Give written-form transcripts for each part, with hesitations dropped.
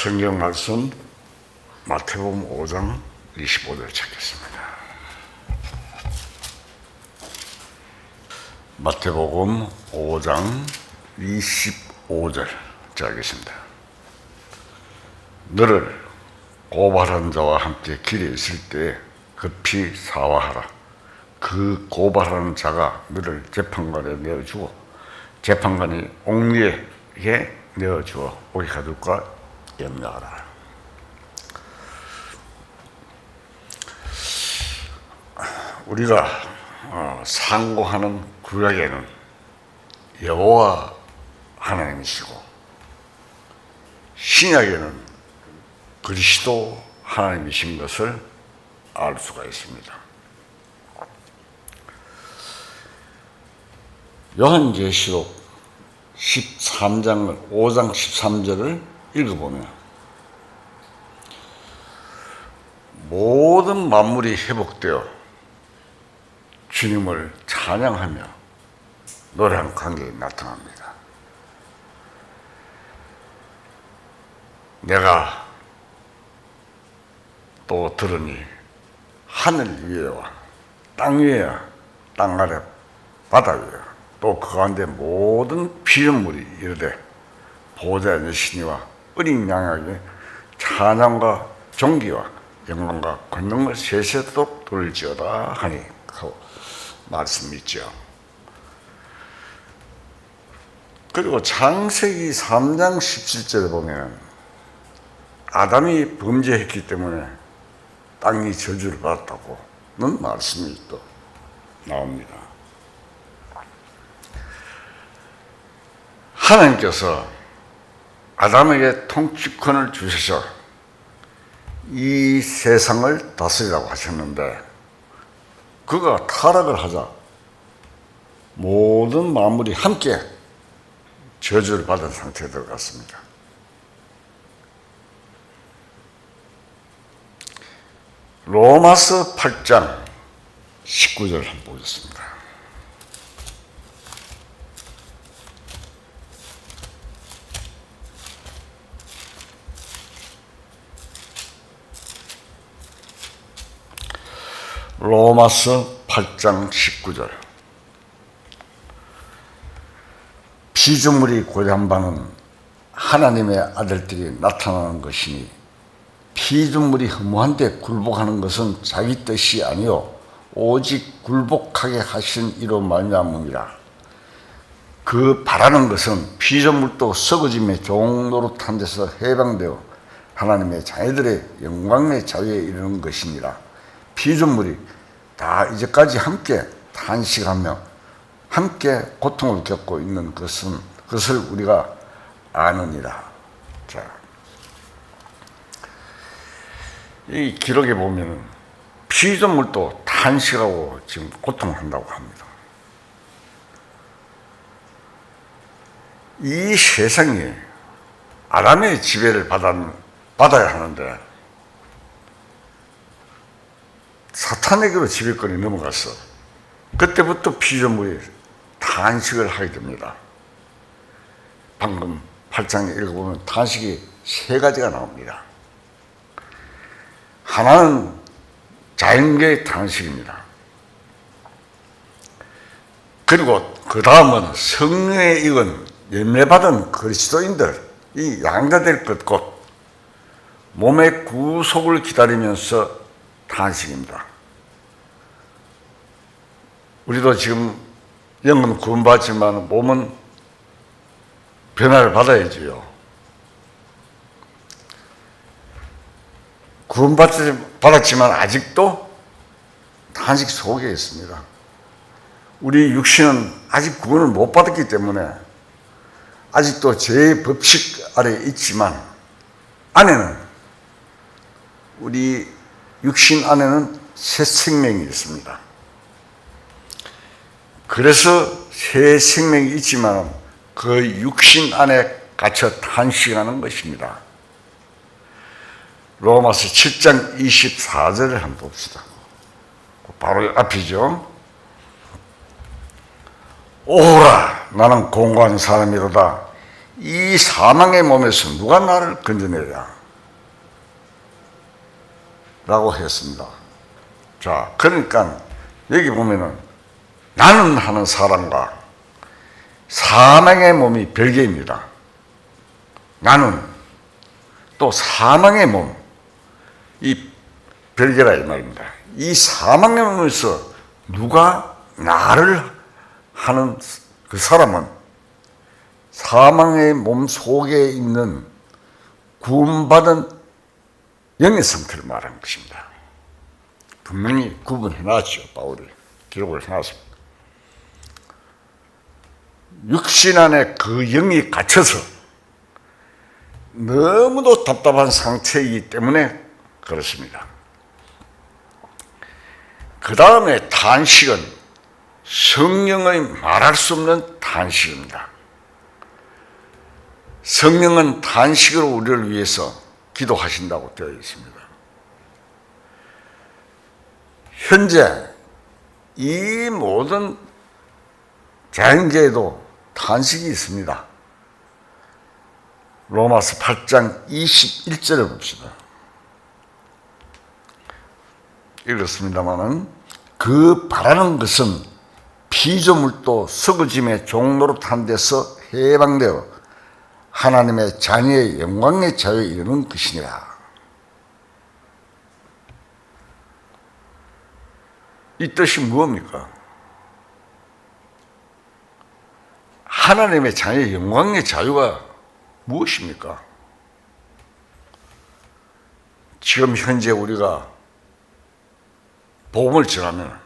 성경 말씀 마태복음 5장 25절 찾겠습니다. 마태복음 5장 25절 찾겠습니다. 너를 고발한 자와 함께 길에 있을 때 급히 사화하라. 그 고발하는 자가 너를 재판관에 내어주고 재판관이 옥리에게 내어주어 오게 가둘까 염려하라. 우리가 상고하는 구약에는 여호와 하나님이시고 신약에는 그리스도 하나님이신 것을 알 수가 있습니다. 요한계시록 13장 5장 13절을 읽어보면 모든 만물이 회복되어 주님을 찬양하며 노래하는 광경이 나타납니다. 내가 또 들으니 하늘 위에와 땅 위에와 땅 아래 바다 위에와 또 그 가운데 모든 피조물이 이르되 보좌의 여신이와 어린 양에게 찬양과 존귀와 영광과 권능을 세세토록 돌지어다 하니 하고 말씀이 있죠. 그리고 창세기 3장 17절에 보면 아담이 범죄했기 때문에 땅이 저주를 받았다고는 말씀이 또 나옵니다. 하나님께서 아담에게 통치권을 주셔서 이 세상을 다스리라고 하셨는데 그가 타락을 하자 모든 만물이 함께 저주를 받은 상태에 들어갔습니다. 로마서 8장 19절 한번 보겠습니다. 로마서 8장 19절 피조물이 고려한 바는 하나님의 아들들이 나타나는 것이니 피조물이 허무한데 굴복하는 것은 자기 뜻이 아니요 오직 굴복하게 하신 이로 말미암음이라. 그 바라는 것은 피조물도 썩어짐의 종노릇한 데서 해방되어 하나님의 자녀들의 영광의 자유에 이르는 것이니라. 피조물이 다 이제까지 함께 탄식하며 함께 고통을 겪고 있는 그것을 우리가 아느니라. 자, 이 기록에 보면 피조물도 탄식하고 지금 고통한다고 합니다. 이 세상이 아담의 지배를 받아야 하는데 사탄에게로 지배권이 넘어가서 그때부터 피조물이 탄식을 하게 됩니다. 방금 8장에 읽어보면 탄식이 세 가지가 나옵니다. 하나는 자연계의 탄식입니다. 그리고 그 다음은 성령에 익은 열매받은 그리스도인들, 이 양자될 것 곧 몸의 구속을 기다리면서 탄식입니다. 우리도 지금 영은 구원받지만 몸은 변화를 받아야지요. 구원받았지만 아직도 탄식 속에 있습니다. 우리 육신은 아직 구원을 못 받았기 때문에 아직도 죄의 법칙 아래 있지만 안에는 우리 육신 안에는 새 생명이 있습니다. 그래서 새 생명이 있지만 그 육신 안에 갇혀 탄식하는 것입니다. 로마서 7장 24절을 한번 봅시다. 바로 앞이죠. 오라 나는 공고한 사람이로다. 이 사망의 몸에서 누가 나를 건져내랴. 라고 했습니다. 자, 그러니까 여기 보면은 나는 하는 사람과 사망의 몸이 별개입니다. 나는 또 사망의 몸, 이 별개라 이 말입니다. 이 사망의 몸에서 누가 나를 하는 그 사람은 사망의 몸 속에 있는 구원받은 영의 상태를 말하는 것입니다. 분명히 구분해놨죠. 바울이 기록을 해놨습니다. 육신 안에 그 영이 갇혀서 너무도 답답한 상태이기 때문에 그렇습니다. 그 다음에 탄식은 성령의 말할 수 없는 탄식입니다. 성령은 탄식으로 우리를 위해서 기도하신다고 되어 있습니다. 현재 이 모든 자연계에도 탄식이 있습니다. 로마서 8장 21절을 봅시다. 읽었습니다마는 그 바라는 것은 피조물도 썩어짐의 종노릇한 데서 해방되어 하나님의 자녀의 영광의 자유에 이르는 것이니라. 이 뜻이 무엇입니까? 하나님의 자녀의 영광의 자유가 무엇입니까? 지금 현재 우리가 복음을 전하면,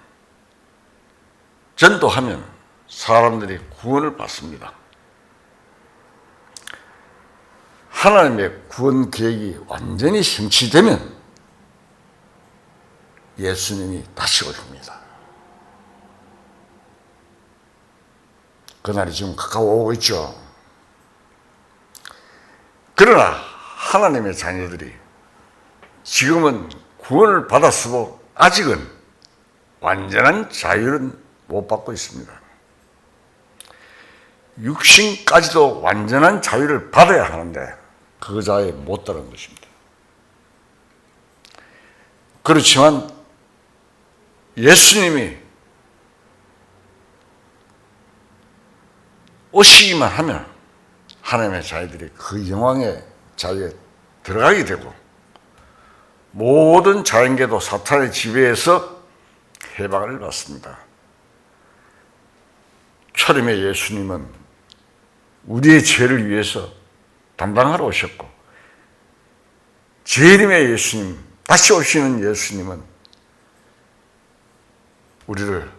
전도하면 사람들이 구원을 받습니다. 하나님의 구원 계획이 완전히 성취되면 예수님이 다시 오십니다. 그날이 지금 가까워 오고 있죠. 그러나 하나님의 자녀들이 지금은 구원을 받았어도 아직은 완전한 자유는 못 받고 있습니다. 육신까지도 완전한 자유를 받아야 하는데 그 자에 못 따른 것입니다. 그렇지만 예수님이 오시기만 하면 하나님의 자녀들이 그 영광의 자유에 들어가게 되고 모든 자연계도 사탄의 지배에서 해방을 받습니다. 초림의 예수님은 우리의 죄를 위해서 담당하러 오셨고, 재림의 예수님, 다시 오시는 예수님은 우리를,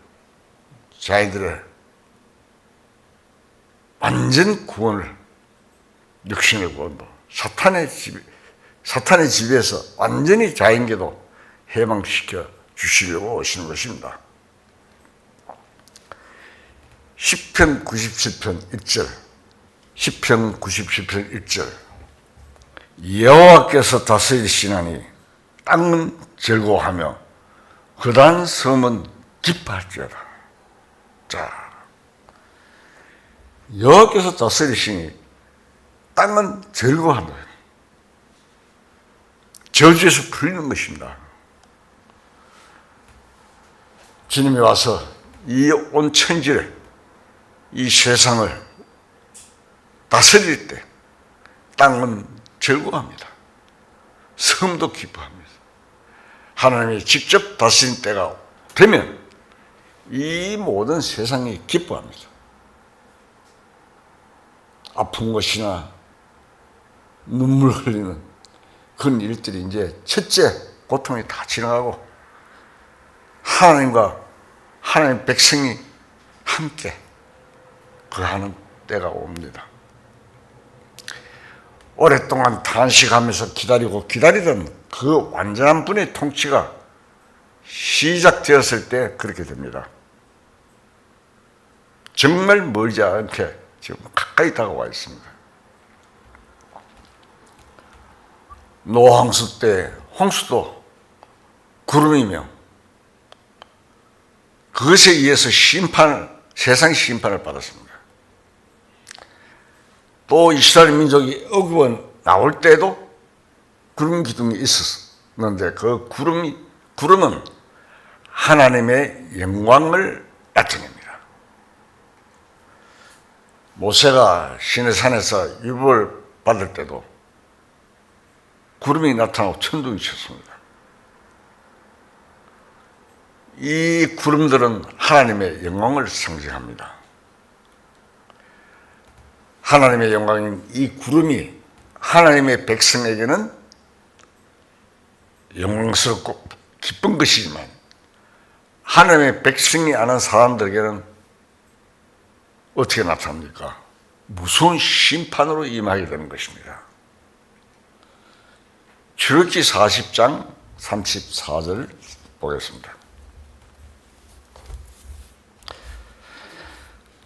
자기들의 완전 구원을, 육신의 구원도 사탄의 지배에서 완전히 자연계도 해방시켜 주시려고 오시는 것입니다. 시편 97편 1절, 시편 97편 1절, 여호와께서 다스리시나니 땅은 즐거워하며 그다음 섬은 기뻐할지어다. 자, 여호와께서 다스리시니 땅은 즐거워한다. 저주에서 풀리는 것입니다. 주님이 와서 이 온 천지를, 이 세상을 다스릴 때 땅은 즐거워합니다. 섬도 기뻐합니다. 하나님이 직접 다스린 때가 되면 이 모든 세상이 기뻐합니다. 아픈 것이나 눈물 흘리는 그런 일들이 이제 첫째 고통이 다 지나가고 하나님과 하나님 백성이 함께 거하는 때가 옵니다. 오랫동안 탄식하면서 기다리던 그 완전한 분의 통치가 시작되었을 때 그렇게 됩니다. 정말 멀지 않게 지금 가까이 다가와 있습니다. 노홍수 때 홍수도 구름이며 그것에 의해서 세상 심판을 받았습니다. 또 이스라엘 민족이 애굽에 나올 때도 구름 기둥이 있었어. 있는데 그 구름은 하나님의 영광을 나타냅니다. 모세가 시내산에서 율법을 받을 때도 구름이 나타나고 천둥이 쳤습니다. 이 구름들은 하나님의 영광을 상징합니다. 하나님의 영광인 이 구름이 하나님의 백성에게는 영광스럽고 기쁜 것이지만 하나님의 백성이 아는 사람들에게는 어떻게 나타납니까? 무서운 심판으로 임하게 되는 것입니다. 출애굽기 40장 34절을 보겠습니다.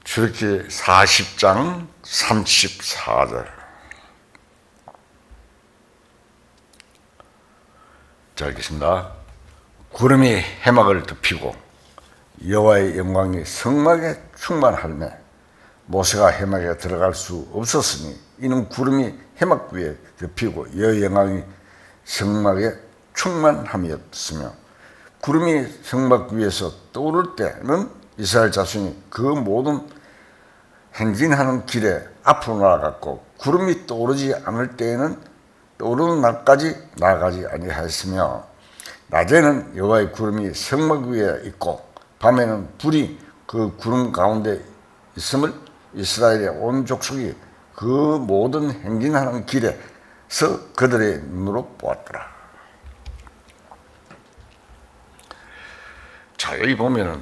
출애굽기 40장 34절. 자, 읽겠습니다. 구름이 해막을 덮이고 여호와의 영광이 성막에 충만하며 모세가 해막에 들어갈 수 없었으니 이는 구름이 해막 위에 덮이고 여호와의 영광이 성막에 충만함이었으며 구름이 성막 위에서 떠오를 때는 이스라엘 자손이 그 모든 행진하는 길에 앞으로 나아갔고 구름이 떠오르지 않을 때에는 떠오르는 날까지 나아가지 아니하였으며 낮에는 여호와의 구름이 성막 위에 있고 밤에는 불이 그 구름 가운데 있음을 이스라엘의 온 족속이 그 모든 행진하는 길에서 그들의 눈으로 보았더라. 자, 여기 보면은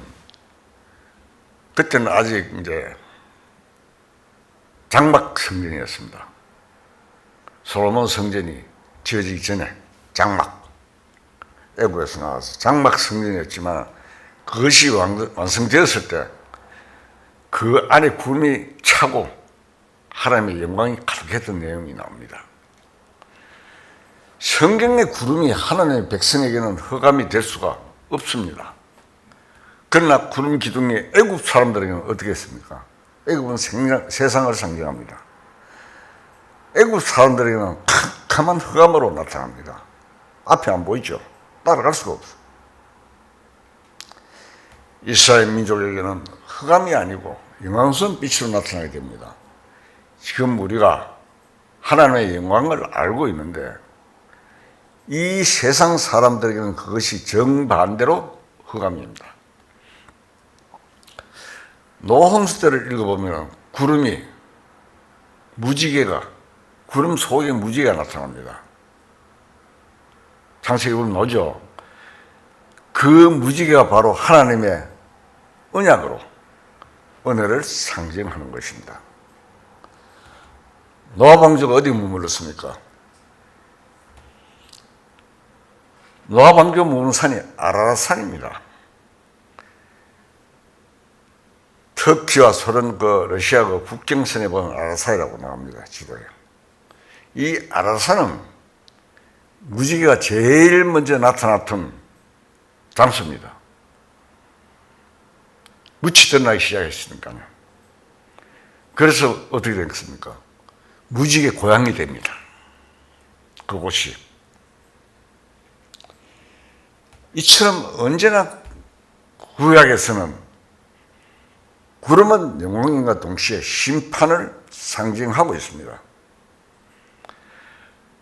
그때는 아직 이제 장막 성전이었습니다. 솔로몬 성전이 지어지기 전에 장막, 애굽에서 나와서 장막 성전이었지만 그것이 완성되었을 때 그 안에 구름이 차고 하나님의 영광이 가득했던 내용이 나옵니다. 성경의 구름이 하나님의 백성에게는 흑암이 될 수가 없습니다. 그러나 구름 기둥이 애굽 사람들에게는 어떻게 했습니까? 애굽은 세상을 상징합니다. 애굽 사람들에게는 캄캄한 흑암으로 나타납니다. 앞에 안 보이죠? 따라갈 수가 없어. 이스라엘 민족에게는 흑암이 아니고 영광스러운 빛으로 나타나게 됩니다. 지금 우리가 하나님의 영광을 알고 있는데 이 세상 사람들에게는 그것이 정반대로 흑암입니다. 노홍수 때를 읽어보면 구름이 구름 속에 무지개가 나타납니다. 창세기 보면 나오죠. 그 무지개가 바로 하나님의 언약으로 은혜를 상징하는 것입니다. 노아 방주가 어디 머물렀습니까? 노아 방주가 머무는 산이 아라랏산입니다. 터키와 소련 러시아 국경선에 보면 아라삿이라고 나옵니다. 지도에. 이 아라삿은 무지개가 제일 먼저 나타났던 장소입니다. 묻히 드러나기 시작했으니까요. 그래서 어떻게 됐습니까? 무지개 고향이 됩니다. 그곳이. 이처럼 언제나 구약에서는 구름은 영광과 동시에 심판을 상징하고 있습니다.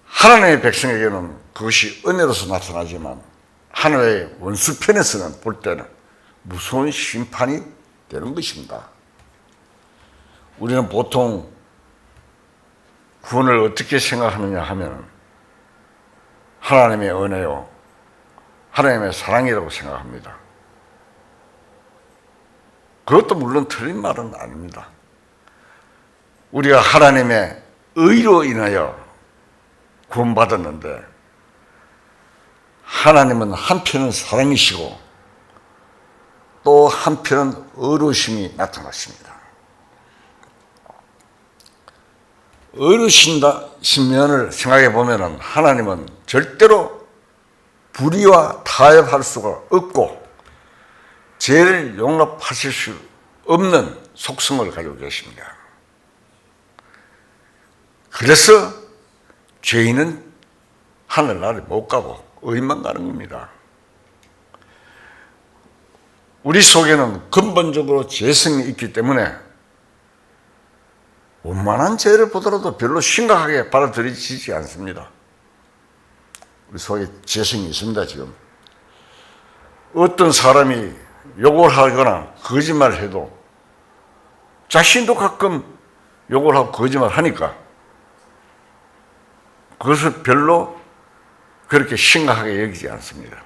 하나님의 백성에게는 그것이 은혜로서 나타나지만 하나님의 원수편에서는 볼 때는 무서운 심판이 되는 것입니다. 우리는 보통 구원을 어떻게 생각하느냐 하면 하나님의 은혜요, 하나님의 사랑이라고 생각합니다. 그것도 물론 틀린 말은 아닙니다. 우리가 하나님의 의로 인하여 구원받았는데 하나님은 한편은 사랑이시고 또 한편은 의로우심이 나타났습니다. 의로우신 면을 생각해 보면 하나님은 절대로 불의와 타협할 수가 없고 죄를 용납하실 수 없는 속성을 가지고 계십니다. 그래서 죄인은 하늘나라에 못 가고 의만 가는 겁니다. 우리 속에는 근본적으로 죄성이 있기 때문에 원만한 죄를 보더라도 별로 심각하게 받아들이지 않습니다. 우리 속에 죄성이 있습니다. 지금 어떤 사람이 욕을 하거나 거짓말을 해도 자신도 가끔 욕을 하고 거짓말을 하니까 그것을 별로 그렇게 심각하게 여기지 않습니다.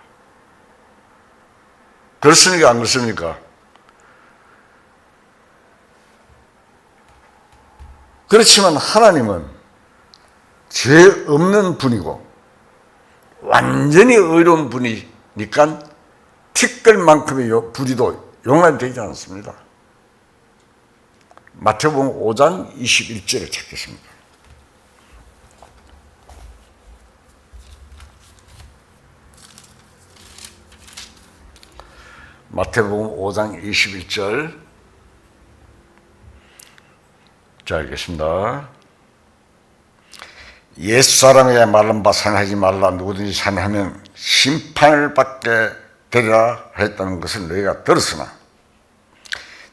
그렇습니까? 안 그렇습니까? 그렇지만 하나님은 죄 없는 분이고 완전히 의로운 분이니까 티끌만큼의 불의도 용납되지 않습니다. 마태복음 5장 21절을 찾겠습니다. 마태복음 5장 21절. 자, 읽겠습니다. 옛사람의 말은 바 산하지 말라. 누구든지 산하면 심판을 받게 되리라 했다는 것을 너희가 들었으나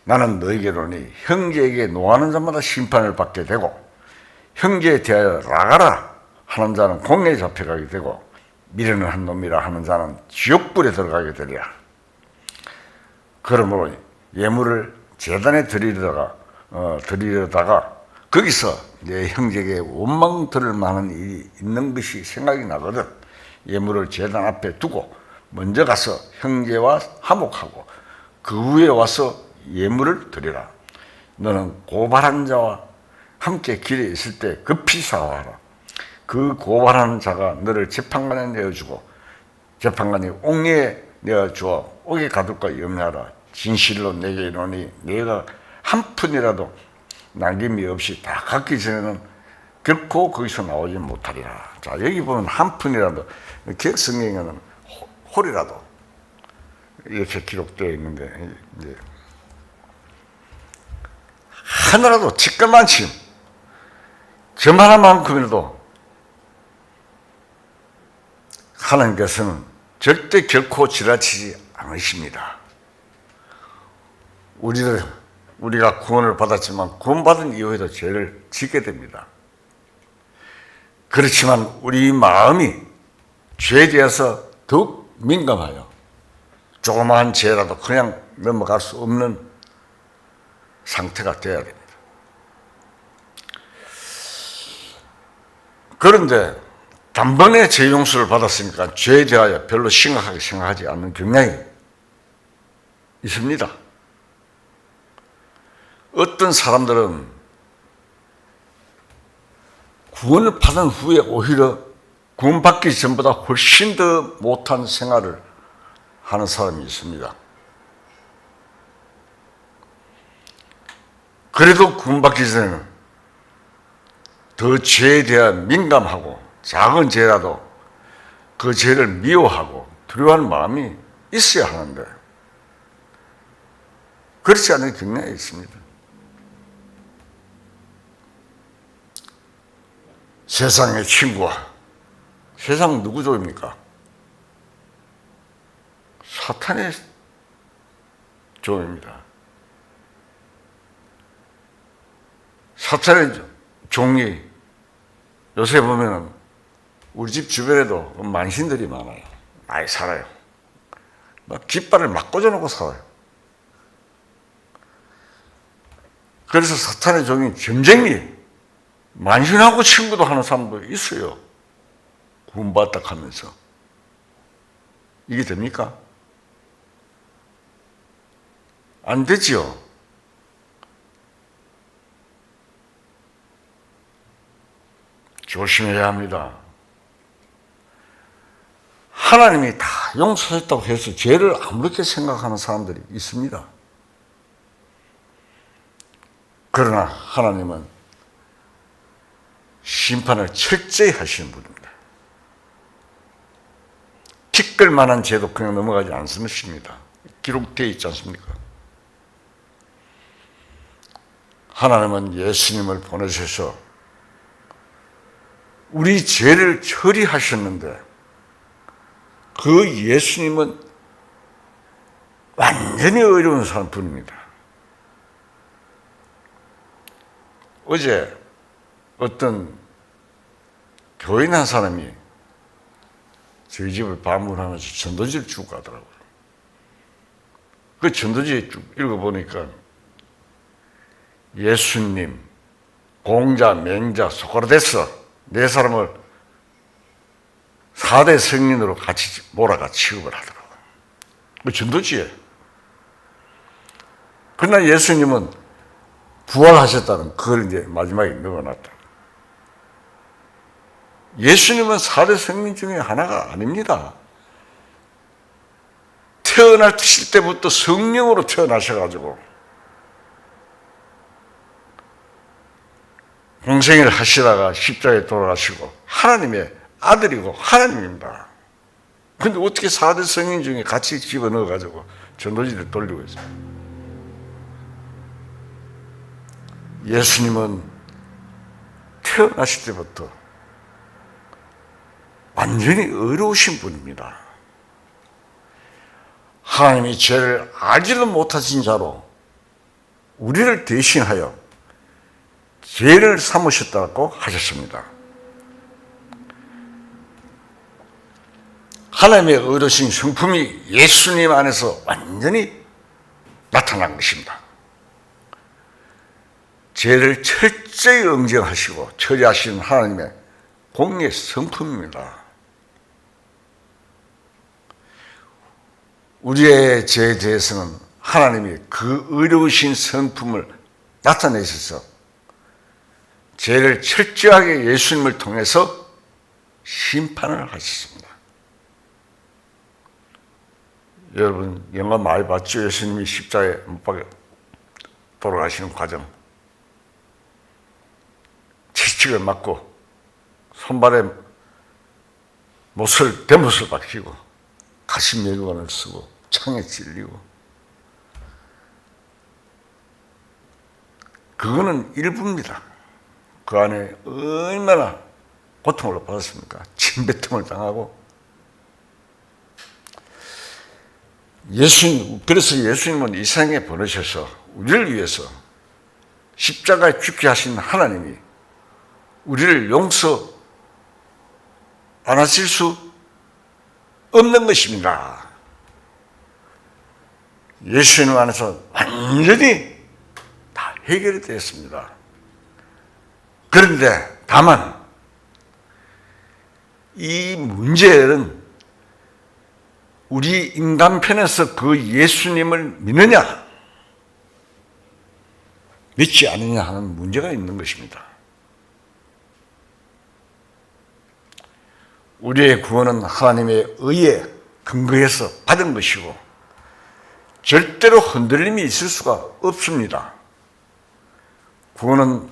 나는 너희에게 이르노니 형제에게 노하는 자마다 심판을 받게 되고 형제에 대하여 나가라 하는 자는 공회에 잡혀가게 되고 미련을 한 놈이라 하는 자는 지옥불에 들어가게 되리라. 그러므로 예물을 제단에 드리려다가 거기서 내 형제에게 원망 들을 만한 일이 있는 것이 생각이 나거든 예물을 제단 앞에 두고 먼저 가서 형제와 화목하고 그 후에 와서 예물을 드리라. 너는 고발한 자와 함께 길에 있을 때 급히 사와라. 그 고발하는 자가 너를 재판관에 내어주고 재판관이 옥리에 내어주어 옥에 가둘까 염려하라. 진실로 내게 이르노니 내가 한 푼이라도 남김이 없이 다 갖기 전에는 결코 거기서 나오지 못하리라. 자, 여기 보면 한 푼이라도, 기억성경에는 홀이라도 이렇게 기록되어 있는데 이제 하나라도 티끌만치 점 하나만큼이라도 하나님께서는 절대 결코 지나치지 않으십니다. 우리가 구원을 받았지만 구원받은 이후에도 죄를 짓게 됩니다. 그렇지만 우리 마음이 죄에 대해서 더욱 민감하여 조그마한 죄라도 그냥 넘어갈 수 없는 상태가 되어야 됩니다. 그런데 단번에 죄 용서를 받았으니까 죄에 대하여 별로 심각하게 생각하지 않는 경향이 있습니다. 어떤 사람들은 구원을 받은 후에 오히려 구원받기 전보다 훨씬 더 못한 생활을 하는 사람이 있습니다. 그래도 구원받기 전에는 더 죄에 대한 민감하고 작은 죄라도 그 죄를 미워하고 두려워하는 마음이 있어야 하는데 그렇지 않은 경향이 있습니다. 세상의 친구와 세상 누구 좋아합니까? 사탄의 종입니다. 사탄의 종이 요새 보면은 우리 집 주변에도 만신들이 많아요. 많이 살아요. 막 깃발을 막 꽂아놓고 살아요. 그래서 사탄의 종이 점쟁이 만신하고 친구도 하는 사람도 있어요. 구원받다 하면서. 이게 됩니까? 안 되지요. 조심해야 합니다. 하나님이 다 용서했다고 해서 죄를 아무렇게 생각하는 사람들이 있습니다. 그러나 하나님은 심판을 철저히 하시는 분입니다. 티끌만한 죄도 그냥 넘어가지 않습니다. 기록되어 있지 않습니까? 하나님은 예수님을 보내셔서 우리 죄를 처리하셨는데 그 예수님은 완전히 어려운 분입니다. 어제 어떤 교인 한 사람이 저희 집을 방문하면서 전도지를 주고 가더라고요. 그 전도지 쭉 읽어보니까 예수님, 공자, 맹자, 소크라테스 네 사람을 4대 성인으로 같이 몰아가 취급을 하더라고요. 그 전도지에. 그러나 예수님은 부활하셨다는 그걸 이제 마지막에 넣어놨다. 예수님은 4대 성인 중에 하나가 아닙니다. 태어나실 때부터 성령으로 태어나셔가지고 공생애를 하시다가 십자가에 돌아가시고 하나님의 아들이고 하나님입니다. 근데 어떻게 4대 성인 중에 같이 집어넣어가지고 전도지를 돌리고 있어요? 예수님은 태어나실 때부터 완전히 어려우신 분입니다. 하나님이 죄를 알지도 못하신 자로 우리를 대신하여 죄를 삼으셨다고 하셨습니다. 하나님의 어르신 성품이 예수님 안에서 완전히 나타난 것입니다. 죄를 철저히 응징하시고 처리하시는 하나님의 공의 성품입니다. 우리의 죄에 대해서는 하나님이 그 어려우신 성품을 나타내셔서 죄를 철저하게 예수님을 통해서 심판을 하셨습니다. 여러분 영화 많이 봤죠? 예수님이 십자가에 못 박혀 돌아가시는 과정. 채찍을 맞고 손발에 대못을 박히고 가시면류관을 쓰고 창에 찔리고, 그거는 일부입니다. 그 안에 얼마나 고통을 받았습니까? 침뱉음을 당하고. 그래서 예수님은 이 세상에 보내셔서 우리를 위해서 십자가에 죽게 하신 하나님이 우리를 용서 안 하실 수 없는 것입니다. 예수님 안에서 완전히 다 해결이 되었습니다. 그런데 다만 이 문제는 우리 인간편에서 그 예수님을 믿느냐 믿지 않느냐 하는 문제가 있는 것입니다. 우리의 구원은 하나님의 의에 근거해서 받은 것이고 절대로 흔들림이 있을 수가 없습니다. 구원은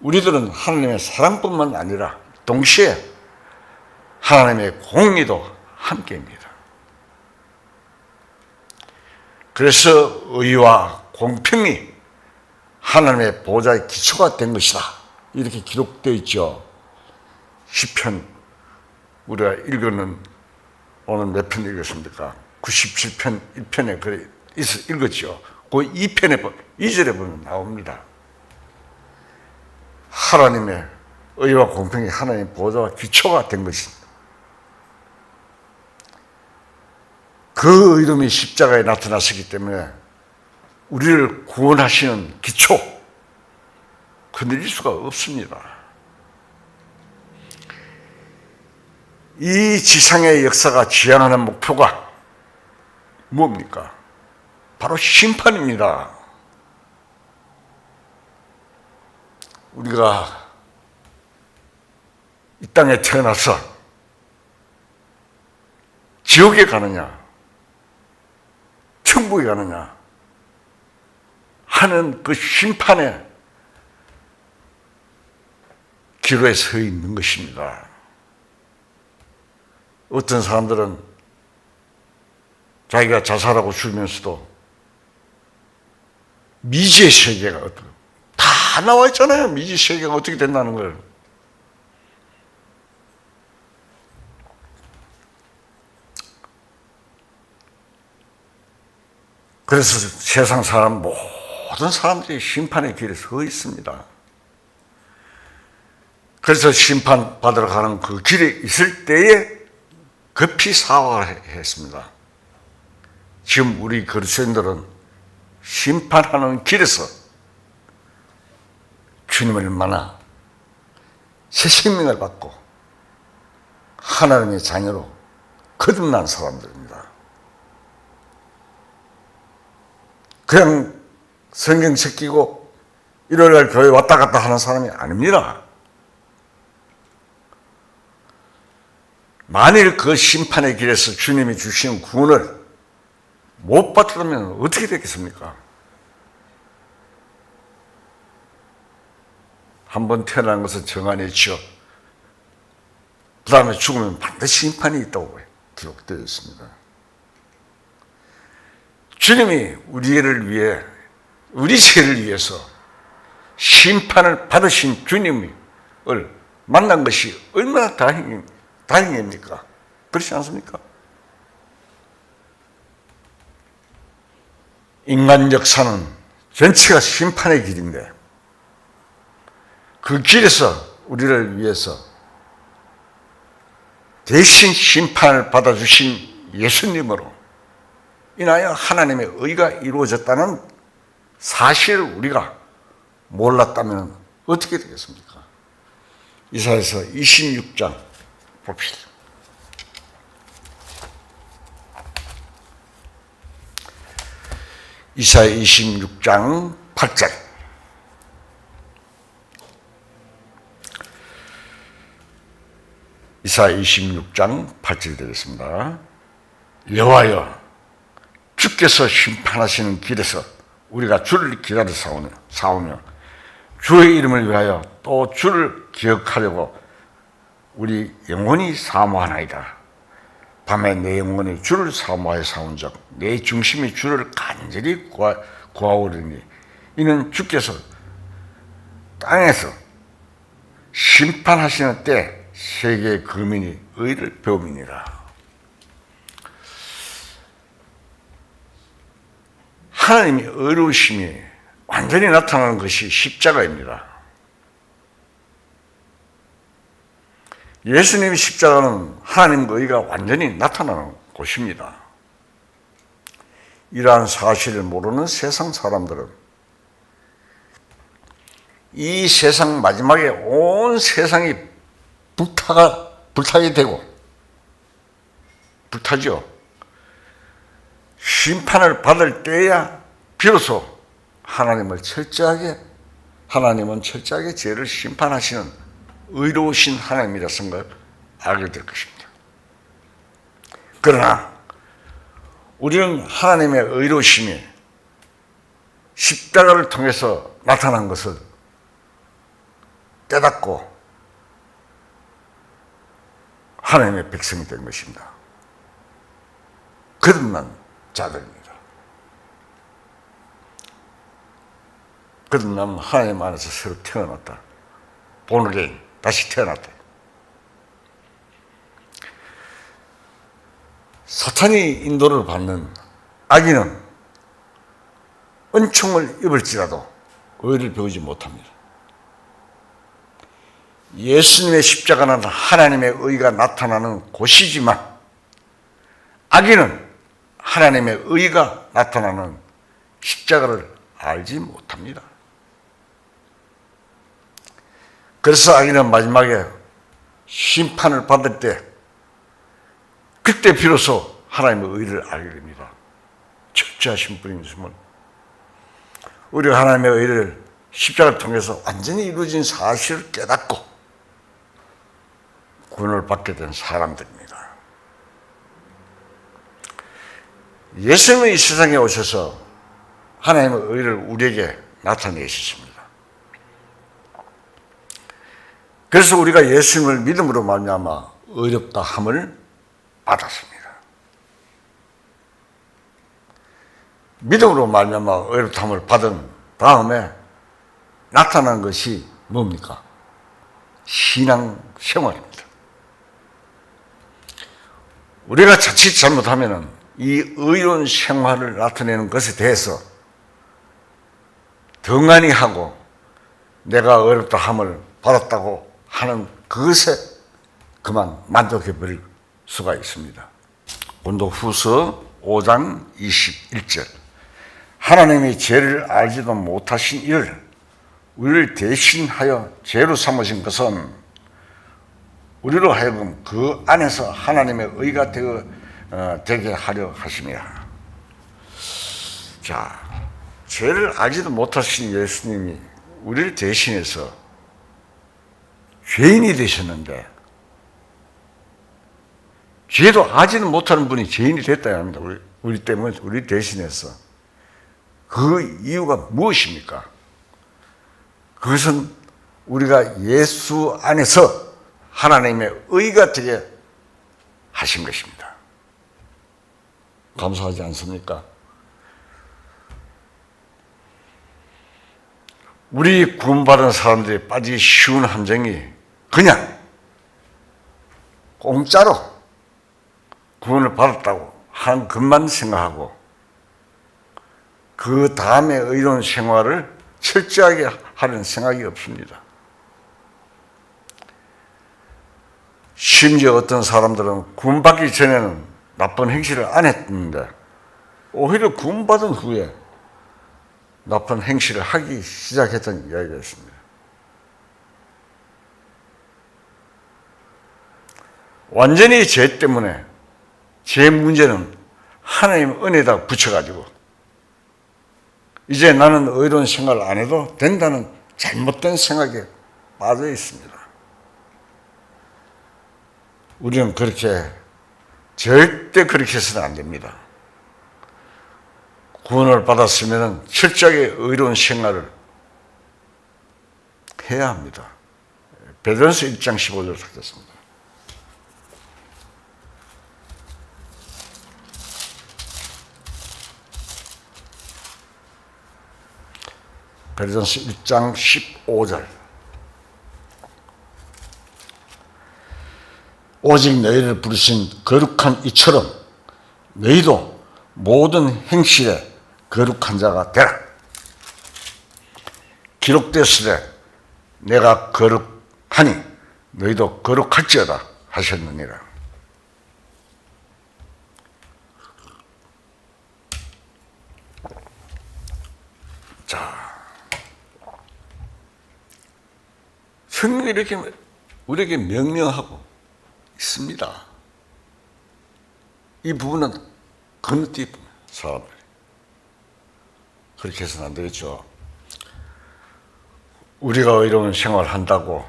우리들은 하나님의 사랑뿐만 아니라 동시에 하나님의 공의도 함께입니다. 그래서 의와 공평이 하나님의 보좌의 기초가 된 것이다, 이렇게 기록되어 있죠. 시편 우리가 읽었는, 오늘 몇 편 읽었습니까? 97편 1편에 그래 읽었죠. 그 2편에 2절에 보면 나옵니다. 하나님의 의와 공평이 하나님의 보좌와 기초가 된 것입니다. 그 이름이 십자가에 나타났기 때문에 우리를 구원하시는 기초, 흔들릴 수가 없습니다. 이 지상의 역사가 지향하는 목표가 뭡니까? 바로 심판입니다. 우리가 이 땅에 태어나서 지옥에 가느냐 천국에 가느냐 하는 그 심판의 기로에 서 있는 것입니다. 어떤 사람들은 자기가 자살하고 죽으면서도 미지의 세계가 다 나와 있잖아요. 미지의 세계가 어떻게 된다는 걸. 그래서 세상 사람 모든 사람들이 심판의 길에 서 있습니다. 그래서 심판받으러 가는 그 길에 있을 때에 급히 사과를 했습니다. 지금 우리 그리스도인들은 심판하는 길에서 주님을 만나 새 생명을 받고 하나님의 자녀로 거듭난 사람들입니다. 그냥 성경 제끼고 일요일날 교회 왔다 갔다 하는 사람이 아닙니다. 만일 그 심판의 길에서 주님이 주신 구원을 못 받으면 어떻게 되겠습니까? 한번 태어난 것은 정한이죠. 그 다음에 죽으면 반드시 심판이 있다고 기록되어 있습니다. 주님이 우리를 위해, 우리 죄를 위해서 심판을 받으신 주님을 만난 것이 얼마나 다행입니까? 그렇지 않습니까? 인간 역사는 전체가 심판의 길인데 그 길에서 우리를 위해서 대신 심판을 받아주신 예수님으로 인하여 하나님의 의가 이루어졌다는 사실을 우리가 몰랐다면 어떻게 되겠습니까? 이사야서 26장 봅시다. 이사야 26장 8절. 이사야 26장 8절 되겠습니다. 여호와여, 주께서 심판하시는 길에서 우리가 주를 기다려 싸우며 주의 이름을 위하여 또 주를 기억하려고 우리 영혼이 사모하나이다. 밤에 내 영혼이 주를 사모하여 싸운 적 내 중심이 주를 간절히 구하오리니 이는 주께서 땅에서 심판하시는 때 세계의 거민이 의를 배움이니라. 하나님의 의로우심이 완전히 나타나는 것이 십자가입니다. 예수님의 십자가는 하나님의 의가 완전히 나타나는 곳입니다. 이러한 사실을 모르는 세상 사람들은 이 세상 마지막에 온 세상이 불타게 되고 불타죠. 심판을 받을 때야 비로소 하나님은 철저하게 죄를 심판하시는 의로우신 하나님이라는 걸 알게 될 것입니다. 그러나 우리는 하나님의 의로우심이 십자가를 통해서 나타난 것을 깨닫고 하나님의 백성이 된 것입니다. 거듭난 자들입니다. 거듭나면 하나님 안에서 새로 태어났다. 본어게인 다시 태어났다. 사탄이 인도를 받는 악인은 은총을 입을지라도 의를 배우지 못합니다. 예수님의 십자가는 하나님의 의가 나타나는 곳이지만 악인은 하나님의 의가 나타나는 십자가를 알지 못합니다. 그래서 악인은 마지막에 심판을 받을 때 그때 비로소 하나님의 의를 알게 됩니다. 철저하신 분이심을 우리가 하나님의 의를 십자가를 통해서 완전히 이루어진 사실을 깨닫고 구원을 받게 된 사람들입니다. 예수님은 이 세상에 오셔서 하나님의 의를 우리에게 나타내셨습니다. 그래서 우리가 예수님을 믿음으로 말미암아 의롭다 함을 받았습니다. 믿음으로 말미암아 의롭다 함을 받은 다음에 나타난 것이 뭡니까? 신앙 생활입니다. 우리가 자칫 잘못하면 이 의로운 생활을 나타내는 것에 대해서 덩하니 하고 내가 어렵다 함을 받았다고 하는 그것에 그만 만족해 버릴 수가 있습니다. 고린도후서 5장 21절 하나님이 죄를 알지도 못하신 이를 우리를 대신하여 죄로 삼으신 것은 우리로 하여금 그 안에서 하나님의 의가 되게 하려 하심이라. 자, 죄를 알지도 못하신 예수님이 우리를 대신해서 죄인이 되셨는데 죄도 알지는 못하는 분이 죄인이 됐다야 합니다. 우리 때문에, 우리 대신해서. 그 이유가 무엇입니까? 그것은 우리가 예수 안에서 하나님의 의가 되게 하신 것입니다. 감사하지 않습니까? 우리 구원받은 사람들이 빠지기 쉬운 함정이 그냥 공짜로 구원을 받았다고 한 것만 생각하고 그 다음에 의로운 생활을 철저하게 하려는 생각이 없습니다. 심지어 어떤 사람들은 구원받기 전에는 나쁜 행실을 안 했는데 오히려 구원받은 후에 나쁜 행실을 하기 시작했던 이야기가 있습니다. 완전히 죄 때문에 죄 문제는 하나님의 은혜에다 붙여가지고 이제 나는 의로운 생활을 안 해도 된다는 잘못된 생각에 빠져 있습니다. 우리는 절대 그렇게 해서는 안 됩니다. 구원을 받았으면 철저하게 의로운 생활을 해야 합니다. 베드로전서 1장 15절 찾았습니다. 베드로전서 1장 15절 오직 너희를 부르신 거룩한 이처럼 너희도 모든 행실에 거룩한 자가 되라. 기록되으되 내가 거룩하니 너희도 거룩할지어다 하셨느니라. 자, 성경이 이렇게 우리에게 명령하고 있습니다. 이 부분은 건너뛰는 사람들이. 그렇게 해서는 안 되겠죠. 우리가 의로운 생활을 한다고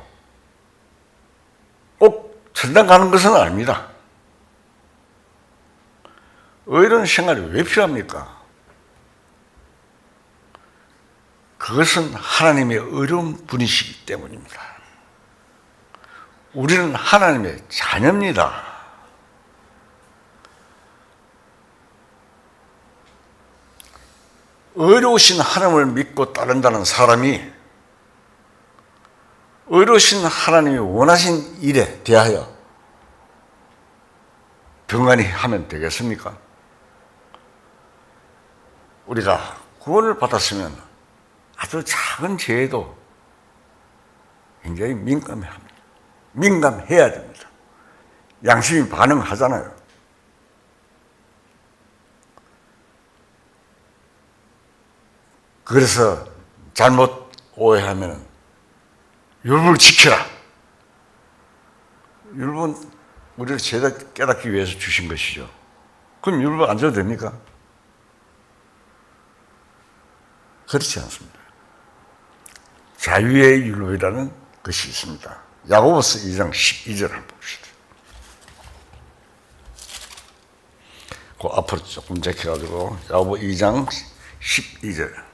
꼭 천당 가는 것은 아닙니다. 의로운 생활이 왜 필요합니까? 그것은 하나님의 의로운 분이시기 때문입니다. 우리는 하나님의 자녀입니다. 의로우신 하나님을 믿고 따른다는 사람이 의로우신 하나님이 원하신 일에 대하여 병안히 하면 되겠습니까? 우리가 구원을 받았으면 아주 작은 죄에도 굉장히 민감해야 됩니다. 양심이 반응하잖아요. 그래서 잘못 오해하면 율법을 지켜라. 율법은 우리를 제대로 깨닫기 위해서 주신 것이죠. 그럼 율법 안 줘도 됩니까? 그렇지 않습니다. 자유의 율법이라는 것이 있습니다. 야고보서 2장 12절 한번 봅시다. 그 앞으로 조금 제껴가지고 야고보 2장 12절.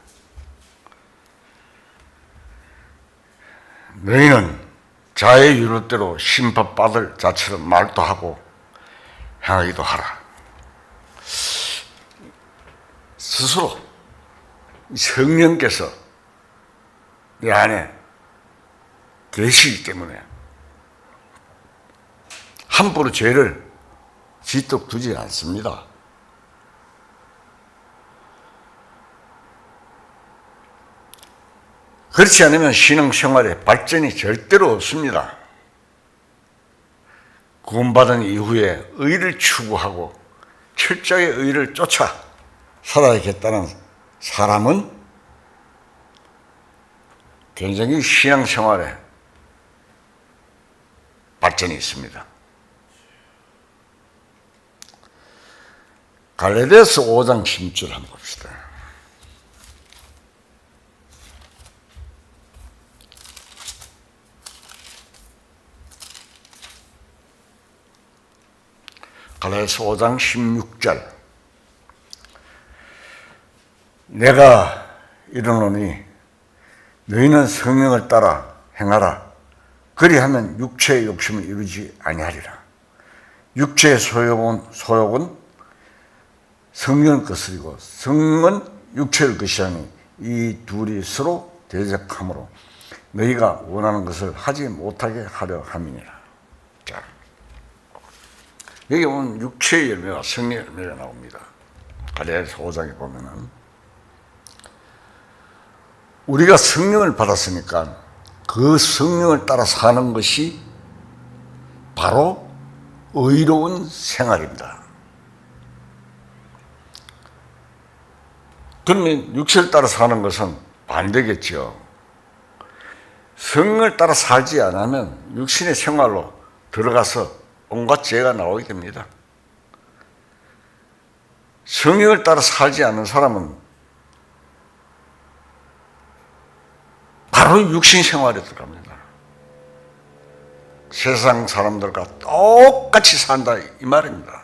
너희는 자의 율법대로 심판받을 자처럼 말도 하고 행하기도 하라. 스스로 성령께서 내 안에 계시기 때문에 함부로 죄를 짓도 두지 않습니다. 그렇지 않으면 신앙생활에 발전이 절대로 없습니다. 구원받은 이후에 의를 추구하고 철저하게 의를 쫓아 살아야겠다는 사람은 굉장히 신앙생활에 발전이 있습니다. 갈라디아서 5장 16절 한번 봅시다. 갈라디아서 5장 16절. 내가 이르노니 너희는 성령을 따라 행하라. 그리하면 육체의 욕심을 이루지 아니하리라. 육체의 소욕은 성령의 것이고 성령은 육체의 것이라니 이 둘이 서로 대적하므로 너희가 원하는 것을 하지 못하게 하려 함이니라. 자, 여기 보면 육체의 열매와 성령의 열매가 나옵니다. 갈라디아서 5장에 보면은 우리가 성령을 받았으니까 그 성령을 따라 사는 것이 바로 의로운 생활입니다. 그러면 육체를 따라 사는 것은 반대겠죠. 성령을 따라 살지 않으면 육신의 생활로 들어가서 온갖 죄가 나오게 됩니다. 성령을 따라 살지 않는 사람은 바로 육신 생활에 들어갑니다. 세상 사람들과 똑같이 산다 이 말입니다.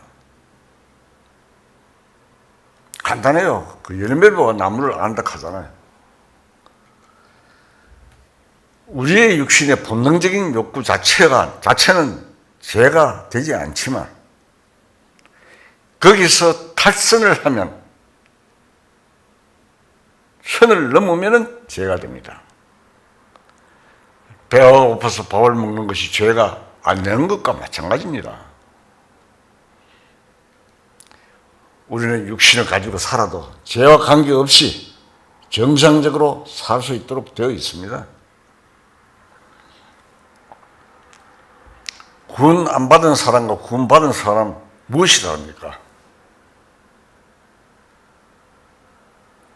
간단해요. 그 열매를 보고 나무를 안다 하잖아요. 우리의 육신의 본능적인 욕구 자체는 죄가 되지 않지만 거기서 탈선을 하면 선을 넘으면 죄가 됩니다. 배가 고파서 밥을 먹는 것이 죄가 안 되는 것과 마찬가지입니다. 우리는 육신을 가지고 살아도 죄와 관계없이 정상적으로 살 수 있도록 되어 있습니다. 구원 안 받은 사람과 구원 받은 사람 무엇이 다릅니까?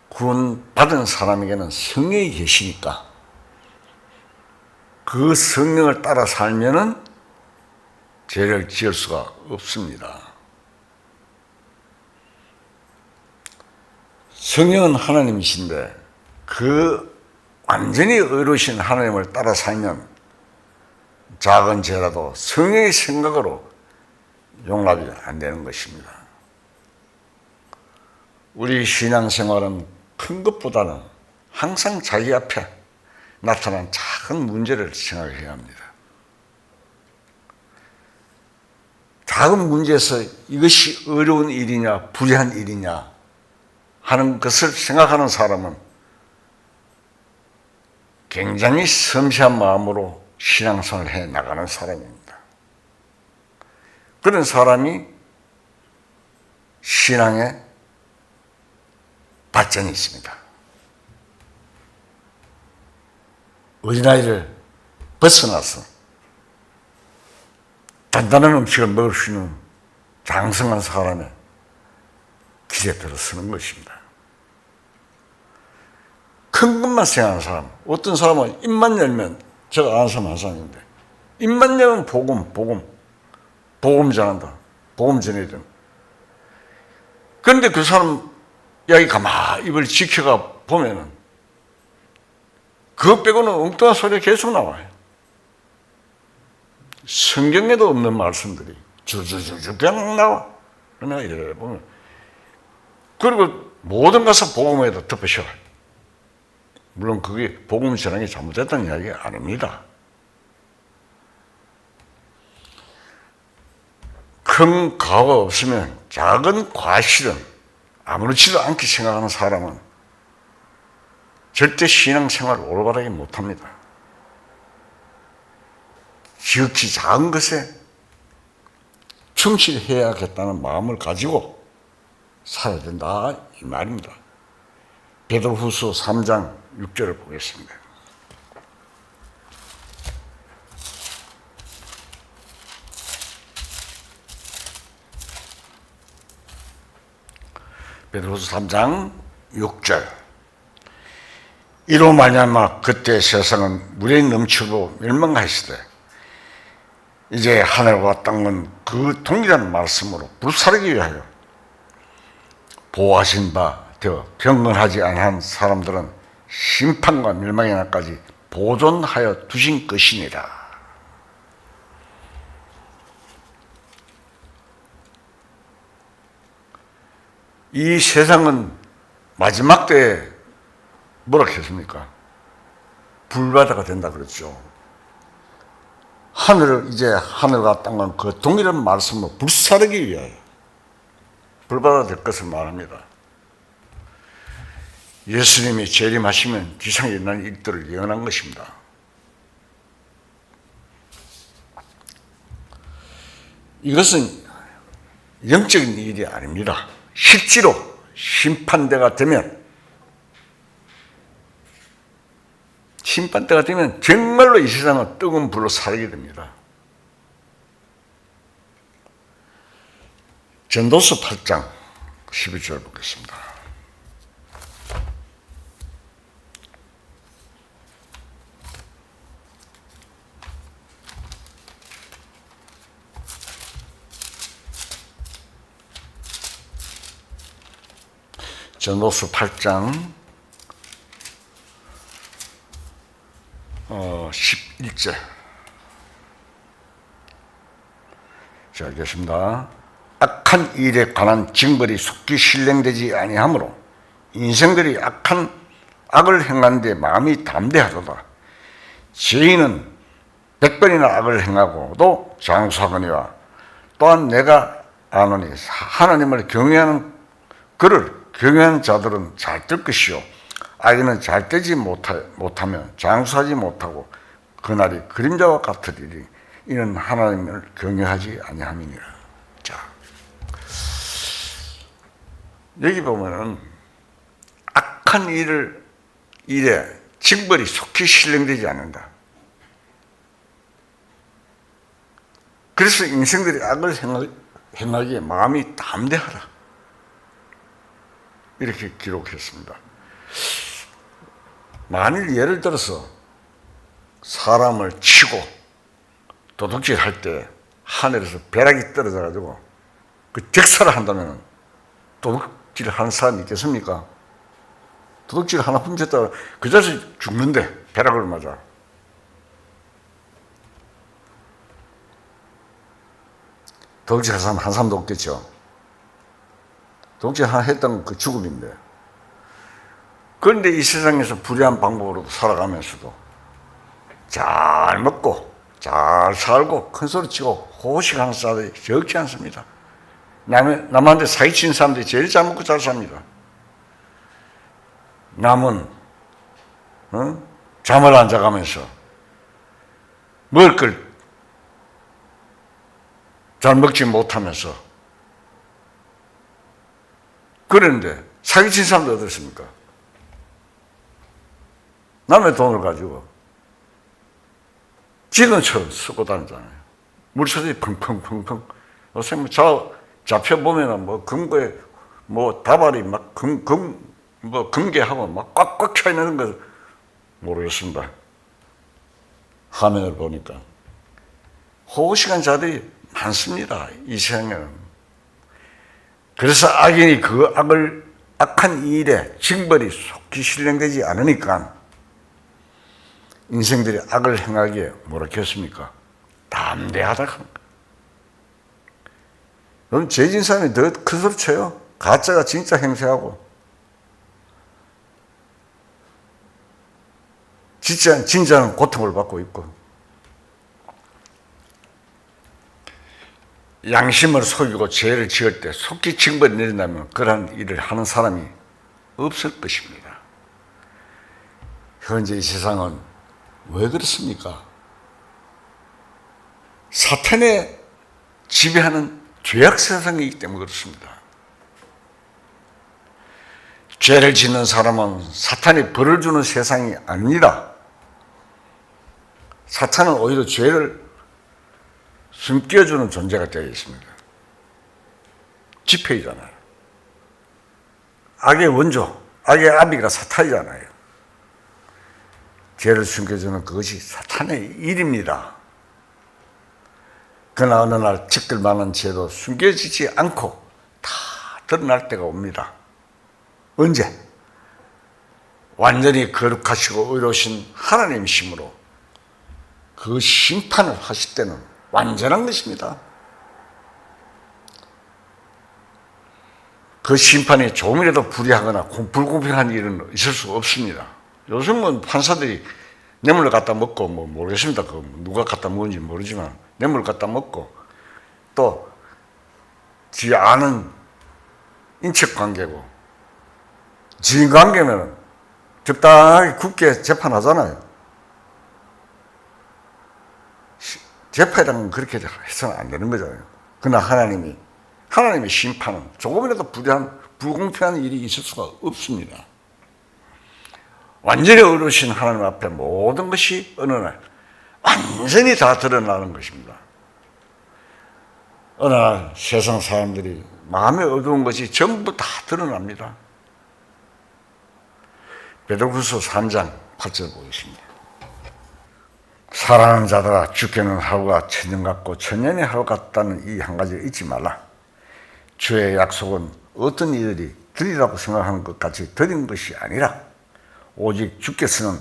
구원 받은 사람에게는 성령이 계시니까 그 성령을 따라 살면은 죄를 지을 수가 없습니다. 성령은 하나님이신데 그 완전히 의로우신 하나님을 따라 살면 작은 죄라도 성령의 생각으로 용납이 안 되는 것입니다. 우리 신앙생활은 큰 것보다는 항상 자기 앞에 나타난 작은 문제를 생각해야 합니다. 작은 문제에서 이것이 어려운 일이냐 불의한 일이냐 하는 것을 생각하는 사람은 굉장히 섬세한 마음으로 신앙생활을 해 나가는 사람입니다. 그런 사람이 신앙에 발전이 있습니다. 어린아이를 벗어나서 단단한 음식을 먹을 수 있는 장성한 사람의 길에 들어서는 것입니다. 큰 것만 생각하는 사람, 어떤 사람은 입만 열면, 제가 아는 사람 한 사람인데 입만 열면 복음 전한다, 복음 전해야 된다. 그런데 그 사람 이야기 가만히 입을 지켜가 보면은 그것 빼고는 엉뚱한 소리가 계속 나와요. 성경에도 없는 말씀들이 줄줄줄줄 그냥 나와. 그러면 이래 보면, 그리고 모든 것을 복음에다 덮으셔. 물론 그게 복음 전하는 게 잘못됐다는 이야기가 아닙니다. 큰 과가 없으면 작은 과실은 아무렇지도 않게 생각하는 사람은 절대 신앙생활을 올바르게 못합니다. 지극히 작은 것에 충실해야겠다는 마음을 가지고 살아야 된다 이 말입니다. 베드로후서 3장 6절을 보겠습니다. 베드로서 3장 6절. 이로 말미암아 그때 세상은 물에 넘치고 멸망하시되 이제 하늘과 땅은 그 동일한 말씀으로 불사르기 위하여 보호하신 바 되어 경건하지 아니한 사람들은 심판과 멸망의 날까지 보존하여 두신 것이니라. 이 세상은 마지막 때에 뭐라 했습니까? 불바다가 된다 그랬죠. 하늘과 땅은 그 동일한 말씀으로 불사르기 위하여 불바다가 될 것을 말합니다. 예수님이 재림하시면 지상에 일어난 일들을 예언한 것입니다. 이것은 영적인 일이 아닙니다. 실제로 심판대가 되면 정말로 이 세상은 뜨거운 불로 사르게 됩니다. 전도서 8장 12절 보겠습니다. 전도서 8장 11절. 자, 읽겠습니다. 악한 일에 관한 징벌이 속히 실행되지 아니하므로 인생들이 악을 행하는 데 마음이 담대하도다. 죄인은 100번이나 악을 행하고도 장수하거니와 또한 내가 아노니 하나님을 경외하는 자들은 잘 될 것이요 악인은 잘 되지 못하며 장수하지 못하고 그날이 그림자와 같으리니 이는 하나님을 경외하지 아니함이니라. 자, 여기 보면은 악한 일에 징벌이 속히 실행되지 않는다. 그래서 인생들이 악을 행하기에 마음이 담대하다. 이렇게 기록했습니다. 만일 예를 들어서 사람을 치고 도둑질 할 때 하늘에서 벼락이 떨어져가지고 그 적살을 한다면 도둑질 하는 사람이 있겠습니까? 도둑질 하나 훔쳤다가 그 자리에서 죽는데 벼락을 맞아. 도둑질 한 사람 한 사람도 없겠죠. 도둑질 하나 했던 그 죽음인데. 그런데 이 세상에서 불의한 방법으로 살아가면서도 잘 먹고 잘 살고 큰 소리 치고 호식하는 사람들이 적지 않습니다. 남한테 사기치는 사람들이 제일 잘 먹고 잘 삽니다. 남은 잠을 안 자가면서 먹을 걸 잘 먹지 못하면서 그런데 사기친 사람도 어디 있습니까? 남의 돈을 가지고 지금처럼 쓰고 다니잖아요. 물소리 펑펑펑펑. 요새 잡혀보면은 금고에 다발이 금괴하고 꽉꽉 차 있는 거 모르겠습니다. 화면을 보니까. 호식한 자들이 많습니다. 이 세상에는. 그래서 악인이 그 악한 일에 징벌이 속히 실행되지 않으니까 인생들이 악을 행하기에 뭐라 했습니까? 담대하다 하는 거예요. 그럼 죄진 사람이 더 큰 소리 쳐요. 가짜가 진짜 행세하고 진짜는 고통을 받고 있고 양심을 속이고 죄를 지을 때 속히 징벌이 내린다면 그러한 일을 하는 사람이 없을 것입니다. 현재 이 세상은 왜 그렇습니까? 사탄의 지배하는 죄악 세상이기 때문에 그렇습니다. 죄를 짓는 사람은 사탄이 벌을 주는 세상이 아닙니다. 사탄은 오히려 죄를 숨겨주는 존재가 되어 있습니다. 지폐이잖아요. 악의 원조, 악의 아비가 사탄이잖아요. 죄를 숨겨주는 그것이 사탄의 일입니다. 그러나 어느 날 짓글 많은 죄도 숨겨지지 않고 다 드러날 때가 옵니다. 언제? 완전히 거룩하시고 의로우신 하나님이시므로 그 심판을 하실 때는 완전한 것입니다. 그 심판이 조금이라도 불이하거나 불공평한 일은 있을 수 없습니다. 요즘은 판사들이 뇌물을 갖다 먹고 모르겠습니다. 누가 갖다 먹은지 모르지만 뇌물을 갖다 먹고 또 지 아는 인척관계고 지인관계면 적당하게 굳게 재판하잖아요. 재판이라는 건 그렇게 해서는 안 되는 거잖아요. 그러나 하나님의 심판은 조금이라도 불공평한 일이 있을 수가 없습니다. 완전히 어르신 하나님 앞에 모든 것이 어느 날 완전히 다 드러나는 것입니다. 어느 날 세상 사람들이 마음에 어두운 것이 전부 다 드러납니다. 베드로후서 3장 8절 보겠습니다. 사랑하는 자들아, 주께는 하루가 천년 같고 천년이 하루 같다는 이 한 가지를 잊지 말라. 주의 약속은 어떤 이들이 드리라고 생각하는 것 같이 드린 것이 아니라 오직 주께서는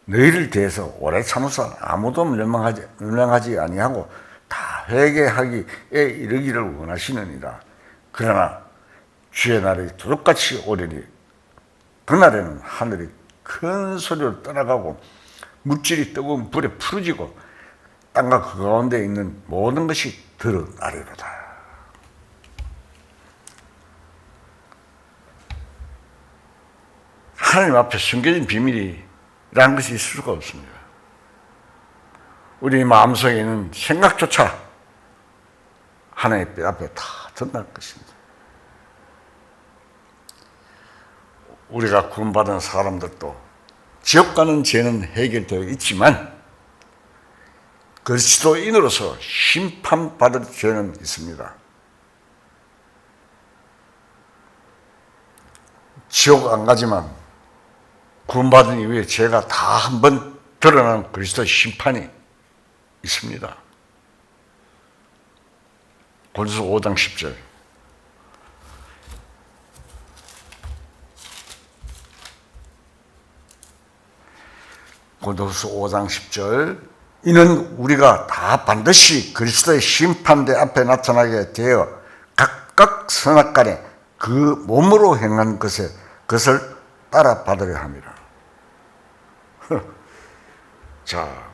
너희를 대해서 오래 참으사 아무도 멸망하지 아니하고 다 회개하기에 이르기를 원하시느니라. 그러나 주의 날이 두둑같이 오리니 그날에는 하늘이 큰 소리로 떠나가고 물질이 뜨거운 불에 풀어지고 땅과 그 가운데 있는 모든 것이 드러나리로다. 하나님 앞에 숨겨진 비밀이라는 것이 있을 수가 없습니다. 우리 마음속에 있는 생각조차 하나님 앞에 다 드러날 것입니다. 우리가 구원받은 사람들도 지옥 가는 죄는 해결되어 있지만 그리스도인으로서 심판받을 죄는 있습니다. 지옥 안 가지만 구원받은 이후에 죄가 다 한번 드러나는 그리스도의 심판이 있습니다. 고린도서 5장 10절. 고린도서 5장 10절. 이는 우리가 다 반드시 그리스도의 심판대 앞에 나타나게 되어 각각 선악간에 그 몸으로 행한 것을 따라 받으려 합니다. 자,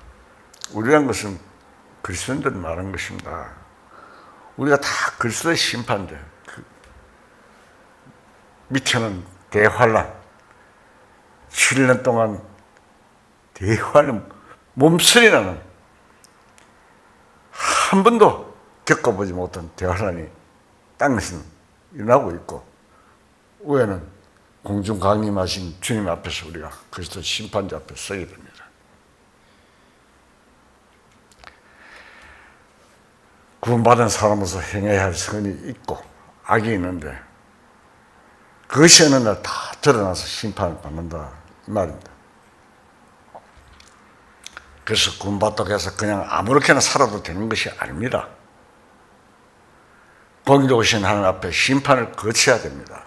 우리란 것은 그리스도인들 말한 것입니다. 우리가 다 그리스도의 심판대. 밑에는 대환란, 7년 동안 대환란, 몸살이 나는 한 번도 겪어보지 못한 대환란이 땅에서 일어나고 있고, 위에는 공중 강림하신 주님 앞에서 우리가 그리스도 심판자 앞에 서게 됩니다. 구원받은 사람으로서 행해야 할 선이 있고 악이 있는데 그것이 어느 날 다 드러나서 심판을 받는다 이 말입니다. 그래서 구원받다고 해서 그냥 아무렇게나 살아도 되는 것이 아닙니다. 공의로우신 하나님 앞에 심판을 거쳐야 됩니다.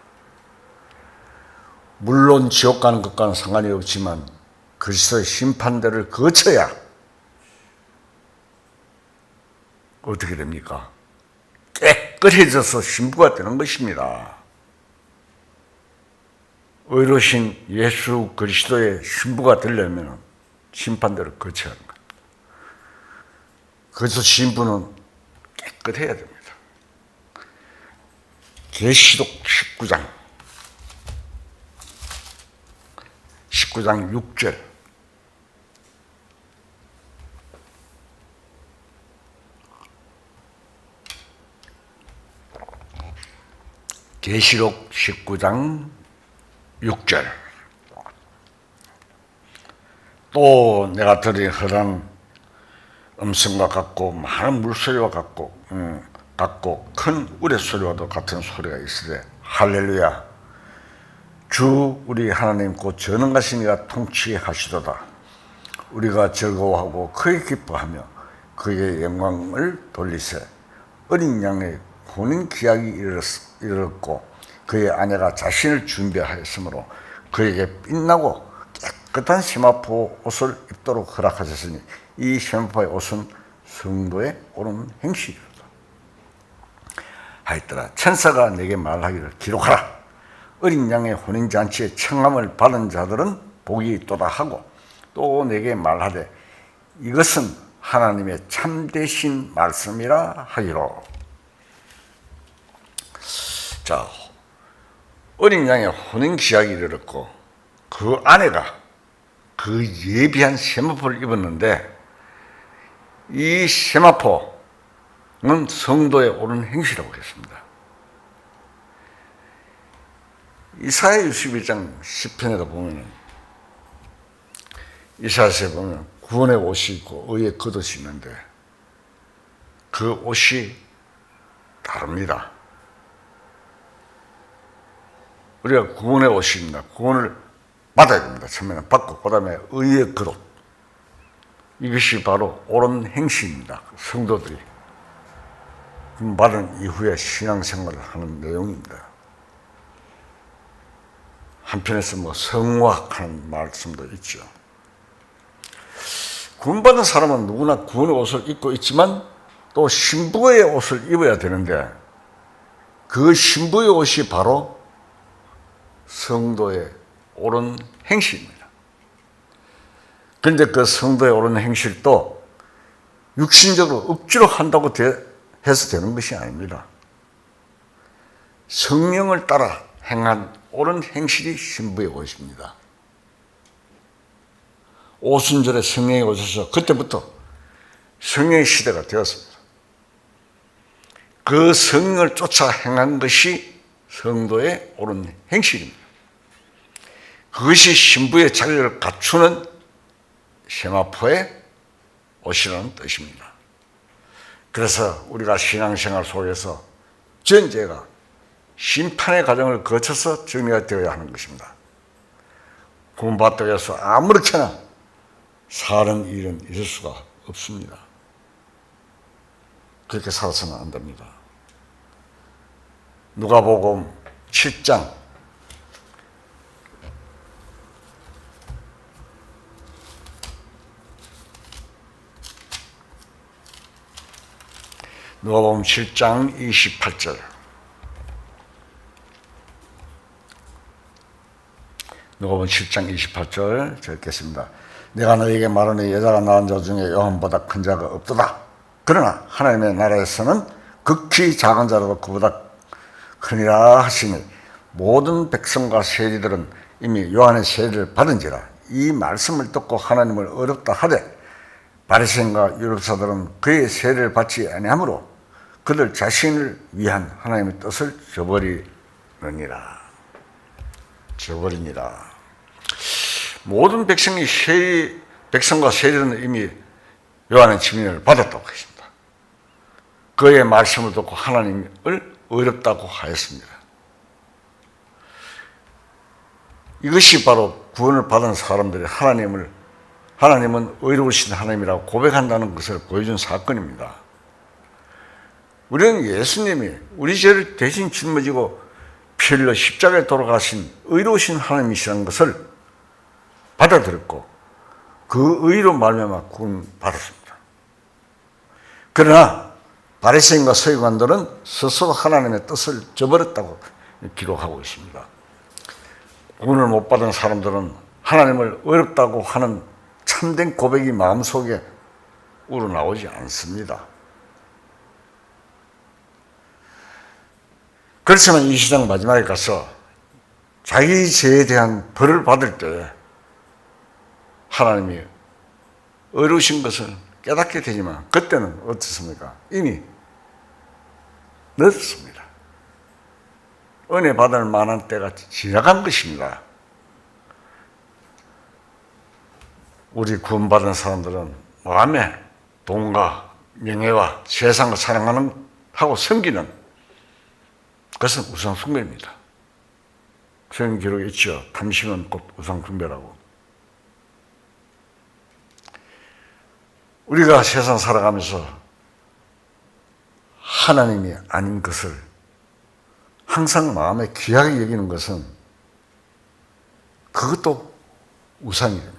물론 지옥 가는 것과는 상관이 없지만 그리스도의 심판대를 거쳐야 어떻게 됩니까? 깨끗해져서 신부가 되는 것입니다. 의로우신 예수 그리스도의 신부가 되려면 심판대를 거쳐야 합니다. 그래서 신부는 깨끗해야 됩니다. 계시록 19장 6절. 계시록 19장 6절. 또 내가 들은 허다한 음성과 같고 많은 물소리와 같고 큰 우레소리와도 같은 소리가 있으되 할렐루야. 주 우리 하나님 곧 전능하신 이가 통치하시도다. 우리가 즐거워하고 크게 기뻐하며 그의 영광을 돌리세. 어린 양의 혼인 기약이 이르렀고 그의 아내가 자신을 준비하였으므로 그에게 빛나고 깨끗한 세마포 옷을 입도록 허락하셨으니 이 세마포의 옷은 성도의 옳은 행실이로다. 하였더라. 천사가 내게 말하기를 기록하라. 어린 양의 혼인잔치에 청함을 받은 자들은 복이 있도다 하고 또 내게 말하되 이것은 하나님의 참되신 말씀이라 하기로. 자, 어린 양의 혼인 기약이 이르렀고 그 아내가 그 예비한 세마포를 입었는데 이 세마포는 성도의 옳은 행실이라고 했습니다. 이사야 61장 10편에도 보면 이사야서에 보면 구원의 옷이 있고 의의 겉옷이 있는데 그 옷이 다릅니다. 우리가 구원의 옷입니다. 구원을 받아야 됩니다. 처음에는 받고 그 다음에 의의 겉옷. 이것이 바로 옳은 행실입니다. 성도들이 받은 이후에 신앙생활을 하는 내용입니다. 한편에서 성화하는 말씀도 있죠. 구원받은 사람은 누구나 구원의 옷을 입고 있지만 또 신부의 옷을 입어야 되는데 그 신부의 옷이 바로 성도의 옳은 행실입니다. 그런데 그 성도의 옳은 행실도 육신적으로 억지로 한다고 해서 되는 것이 아닙니다. 성령을 따라 행한 옳은 행실이 신부의 옷입니다. 오순절에 성령이 오셔서 그때부터 성령의 시대가 되었습니다. 그 성령을 쫓아 행한 것이 성도의 옳은 행실입니다. 그것이 신부의 자리를 갖추는 세마포의 옷이라는 뜻입니다. 그래서 우리가 신앙생활 속에서 전제가 심판의 과정을 거쳐서 정리가 되어야 하는 것입니다. 구원받다고 해서 아무렇게나 사는 일은 있을 수가 없습니다. 그렇게 살아서는 안 됩니다. 누가복음 7장 누가복음 7장 28절 누가복음 7장 28절 읽겠습니다. 내가 너에게 말하니 여자가 낳은 자 중에 요한보다 큰 자가 없도다. 그러나 하나님의 나라에서는 극히 작은 자라도 그보다 크니라 하시니 모든 백성과 세리들은 이미 요한의 세례를 받은지라. 이 말씀을 듣고 하나님을 어렵다 하되 바리새인과 율법사들은 그의 세례를 받지 아니하므로 그들 자신을 위한 하나님의 뜻을 저버리느니라. 모든 백성과 세리들은 이미 요한의 증인을 받았다고 했습니다. 그의 말씀을 듣고 하나님을 어렵다고 하였습니다. 이것이 바로 구원을 받은 사람들이 하나님은 의로우신 하나님이라고 고백한다는 것을 보여준 사건입니다. 우리는 예수님이 우리 죄를 대신 짊어지고 피 흘려 십자가에 돌아가신 의로우신 하나님이시라는 것을 받아들였고 그 의로 말미암아 구원받았습니다. 그러나 바리새인과 서기관들은 스스로 하나님의 뜻을 저버렸다고 기록하고 있습니다. 구원을 못 받은 사람들은 하나님을 어렵다고 하는 참된 고백이 마음속에 우러나오지 않습니다. 그렇지만 이 시장 마지막에 가서 자기 죄에 대한 벌을 받을 때 하나님이 어려우신 것을 깨닫게 되지만 그때는 어떻습니까? 이미 늦었습니다. 은혜 받을 만한 때가 지나간 것입니다. 우리 구원받은 사람들은 마음에 돈과 명예와 세상을 사랑하는 하고 섬기는 그것은 우상 숭배입니다. 성경 기록에 있죠. 탐심은 곧 우상 숭배라고. 우리가 세상 살아가면서 하나님이 아닌 것을 항상 마음에 귀하게 여기는 것은 그것도 우상이 됩니다.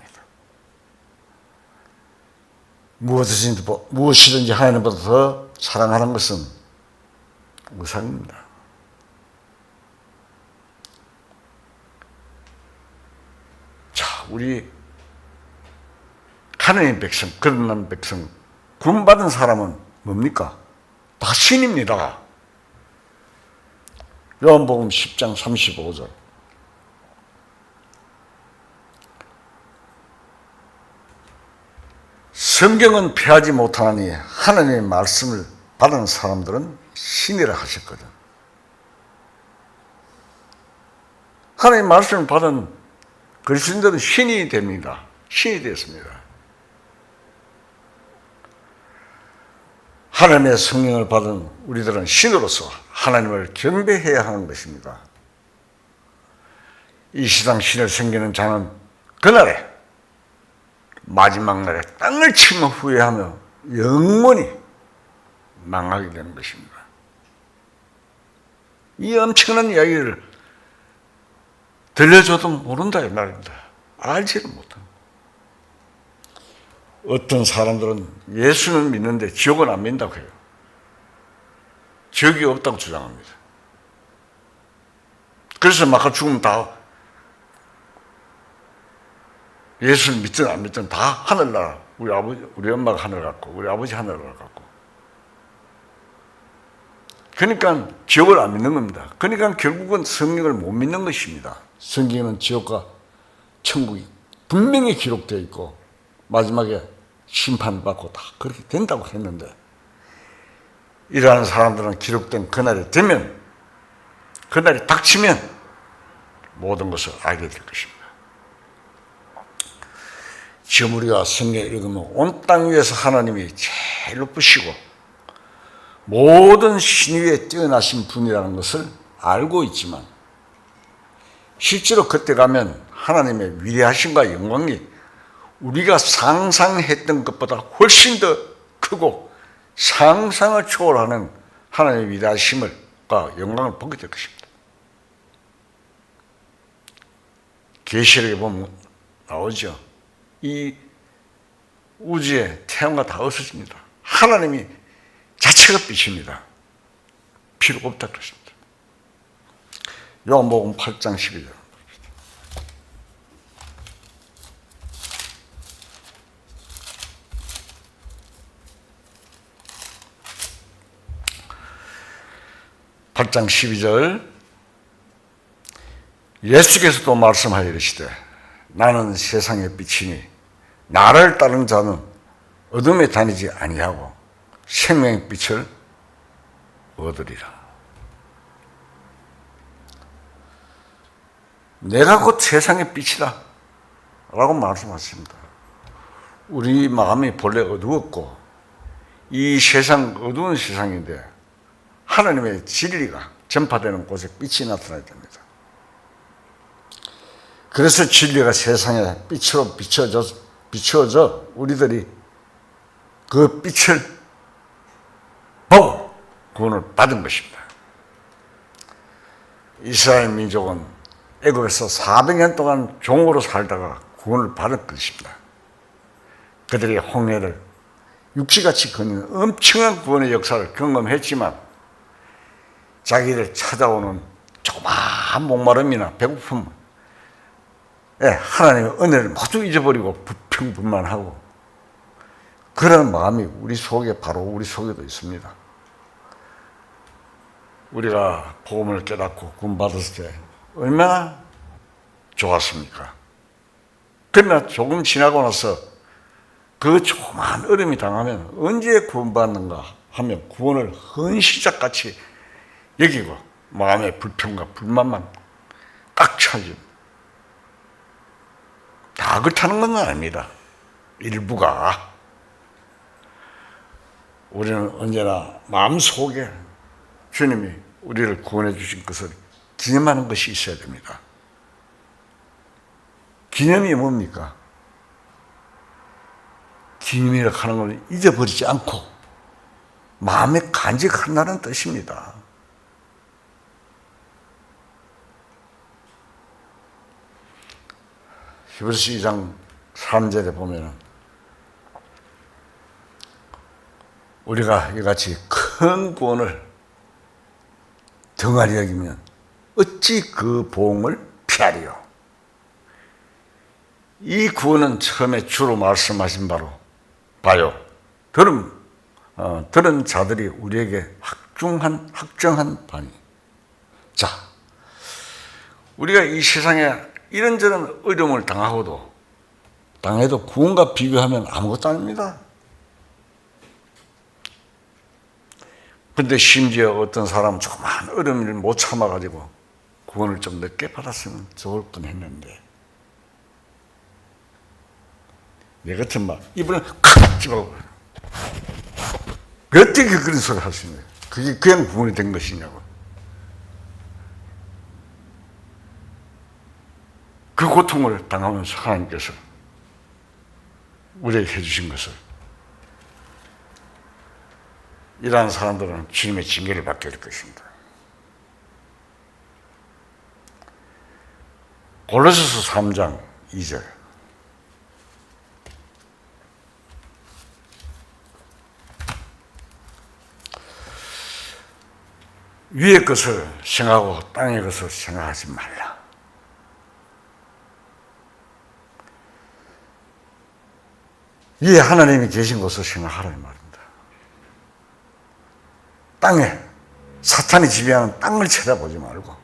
무엇이든지 하나님보다 더 사랑하는 것은 우상입니다. 자, 우리 하나님의 백성, 거듭난 백성, 구원받은 사람은 뭡니까? 다 신입니다. 요한복음 10장 35절. 성경은 폐하지 못하니 하나님의 말씀을 받은 사람들은 신이라 하셨거든. 하나님의 말씀을 받은 그리스도인들은 신이 됩니다. 신이 되었습니다. 하나님의 성령을 받은 우리들은 신으로서 하나님을 경배해야 하는 것입니다. 이 세상 신을 섬기는 자는 그날에 마지막 날에 땅을 치며 후회하며 영원히 망하게 되는 것입니다. 이 엄청난 이야기를 들려줘도 모른다 이 말입니다. 알지를 못합니다. 어떤 사람들은 예수는 믿는데 지옥은 안 믿는다고 해요. 지옥이 없다고 주장합니다. 그래서 막 죽으면 다 예수를 믿든 안 믿든 다 하늘나라. 우리 엄마가 하늘 갔고 우리 아버지 하늘 갔고. 그러니까 지옥을 안 믿는 겁니다. 그러니까 결국은 성경을 못 믿는 것입니다. 성경에는 지옥과 천국이 분명히 기록되어 있고 마지막에 심판받고 다 그렇게 된다고 했는데 이러한 사람들은 기록된 그날이 되면 그날이 닥치면 모든 것을 알게 될 것입니다. 지금 우리가 성경 읽으면 온 땅 위에서 하나님이 제일 높으시고 모든 신 위에 뛰어나신 분이라는 것을 알고 있지만 실제로 그때 가면 하나님의 위대하심과 영광이 우리가 상상했던 것보다 훨씬 더 크고 상상을 초월하는 하나님의 위대하심과 영광을 보게 될 것입니다. 계시록에 보면 나오죠. 이 우주에 태양과 다 없어집니다. 하나님이 자체가 빛입니다. 필요가 없다 그랬습니다. 요한복음 8장 12절. (8장 12절) 예수께서도 말씀하여 이르시되 나는 세상의 빛이니 나를 따르는 자는 어둠에 다니지 아니하고 생명의 빛을 얻으리라. 내가 곧 세상의 빛이다 라고 말씀하십니다. 우리 마음이 본래 어두웠고 이 세상 어두운 세상인데 하나님의 진리가 전파되는 곳에 빛이 나타나야 됩니다. 그래서 진리가 세상에 빛으로 비추어져 우리들이 그 빛을 보고 구원을 받은 것입니다. 이스라엘 민족은 애굽에서 400년 동안 종으로 살다가 구원을 받은 것입니다. 그들이 홍해를 육지같이 거니는 엄청난 구원의 역사를 경험했지만 자기를 찾아오는 조그마한 목마름이나 배고픔, 하나님의 은혜를 모두 잊어버리고 부평분만하고 그런 마음이 우리 속에 바로 우리 속에도 있습니다. 우리가 복음을 깨닫고 구원받았을 때 얼마나 좋았습니까? 그러나 조금 지나고 나서 그 조그마한 어려움이 당하면 언제 구원받는가 하면 구원을 헌시작같이 여기고 마음의 불평과 불만만 꽉 차집니다. 다 그렇다는 건 아닙니다. 일부가. 우리는 언제나 마음속에 주님이 우리를 구원해 주신 것을 기념하는 것이 있어야 됩니다. 기념이 뭡니까? 기념이라고 하는 걸 잊어버리지 않고 마음에 간직한다는 뜻입니다. 히브리서 2장 3절에 보면 우리가 이같이 큰 구원을 등한히 여기면 어찌 그 보응을 피하리요. 이 구원은 처음에 주로 말씀하신 바로 봐요. 들은 자들이 우리에게 확정한 바니. 자, 우리가 이 세상에 이런저런 어려움을 당해도 구원과 비교하면 아무것도 아닙니다. 근데 심지어 어떤 사람은 조그만 어려움을 못 참아가지고 구원을 좀 늦게 받았으면 좋을 뻔 했는데, 내 같은 막 이분을 칵 집어고 어떻게 그런 소리를 할 수 있는 거예요? 그게 그냥 구원이 된 것이냐고. 그 고통을 당하면서 하나님께서 우리에게 해주신 것을, 이러한 사람들은 주님의 징계를 받게 될 것입니다. 골로새서 3장 2절. 위의 것을 생각하고 땅의 것을 생각하지 말라. 위에 하나님이 계신 곳을 생각하라 이 말입니다. 땅에 사탄이 지배하는 땅을 쳐다보지 말고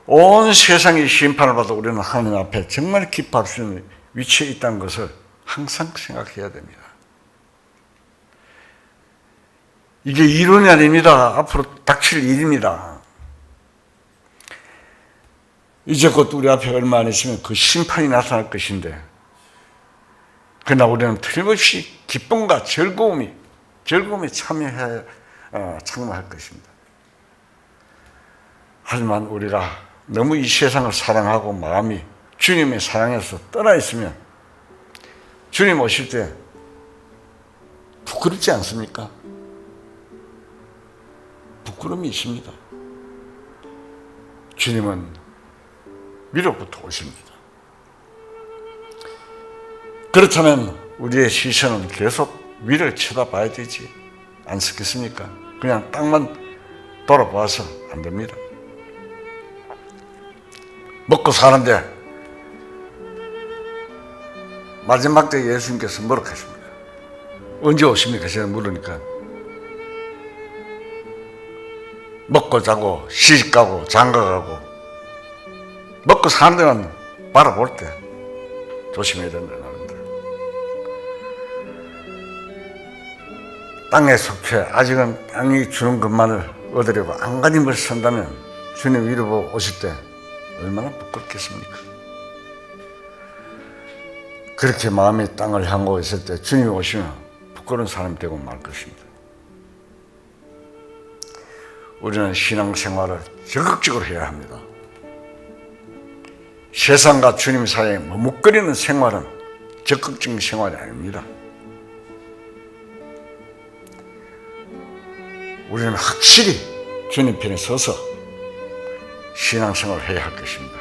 온 세상이 심판을 받아 우리는 하나님 앞에 정말 기뻐할 수 있는 위치에 있다는 것을 항상 생각해야 됩니다. 이게 이론이 아닙니다. 앞으로 닥칠 일입니다. 이제 곧 우리 앞에 얼마 안 있으면 그 심판이 나타날 것인데, 그러나 우리는 틀림없이 기쁨과 즐거움에 참여할 것입니다. 하지만 우리가 너무 이 세상을 사랑하고 마음이 주님의 사랑에서 떠나 있으면 주님 오실 때 부끄럽지 않습니까? 부끄러움이 있습니다. 주님은 위로부터 오십니다. 그렇다면 우리의 시선은 계속 위를 쳐다봐야 되지 않겠습니까? 그냥 땅만 돌아봐서 안 됩니다. 먹고 사는데 마지막 때 예수님께서 뭐라고 하십니까? 언제 오십니까? 제가 물으니까 먹고 자고 시집가고 장가가고 먹고 사는 데만 바라볼 때 조심해야 된다는 겁니다. 땅에 속해 아직은 땅이 주는 것만을 얻으려고 안간힘을 쓴다면 주님 위로 보고 오실 때 얼마나 부끄럽겠습니까? 그렇게 마음이 땅을 향하고 있을 때 주님이 오시면 부끄러운 사람이 되고 말 것입니다. 우리는 신앙생활을 적극적으로 해야 합니다. 세상과 주님 사이에 머뭇거리는 생활은 적극적인 생활이 아닙니다. 우리는 확실히 주님 편에 서서 신앙생활을 해야 할 것입니다.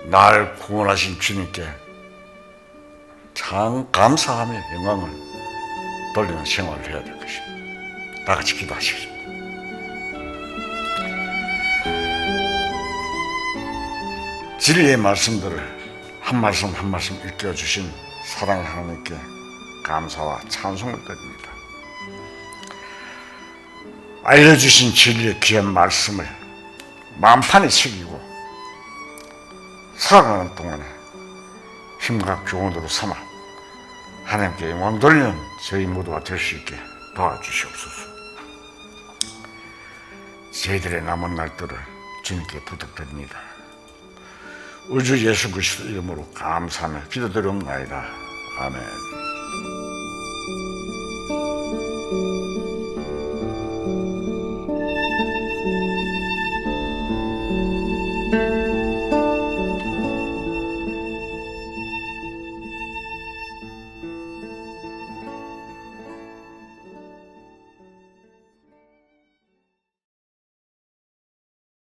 날 구원하신 주님께 참 감사하며 영광을 돌리는 생활을 해야 될 것입니다. 다 같이 기도하시겠습니다. 진리의 말씀들을 한 말씀 한 말씀 읽혀주신 사랑의 하나님께 감사와 찬송을 드립니다. 알려주신 진리의 귀한 말씀을 만판에 새기고 살아가는 동안에 힘과 교훈으로 삼아 하나님께 영광 돌리는 저희 모두가 될 수 있게 도와주시옵소서. 저희들의 남은 날들을 주님께 부탁드립니다. 우주 예수 그리스도 이름으로 감사하며 기도드리옵나이다. 아멘.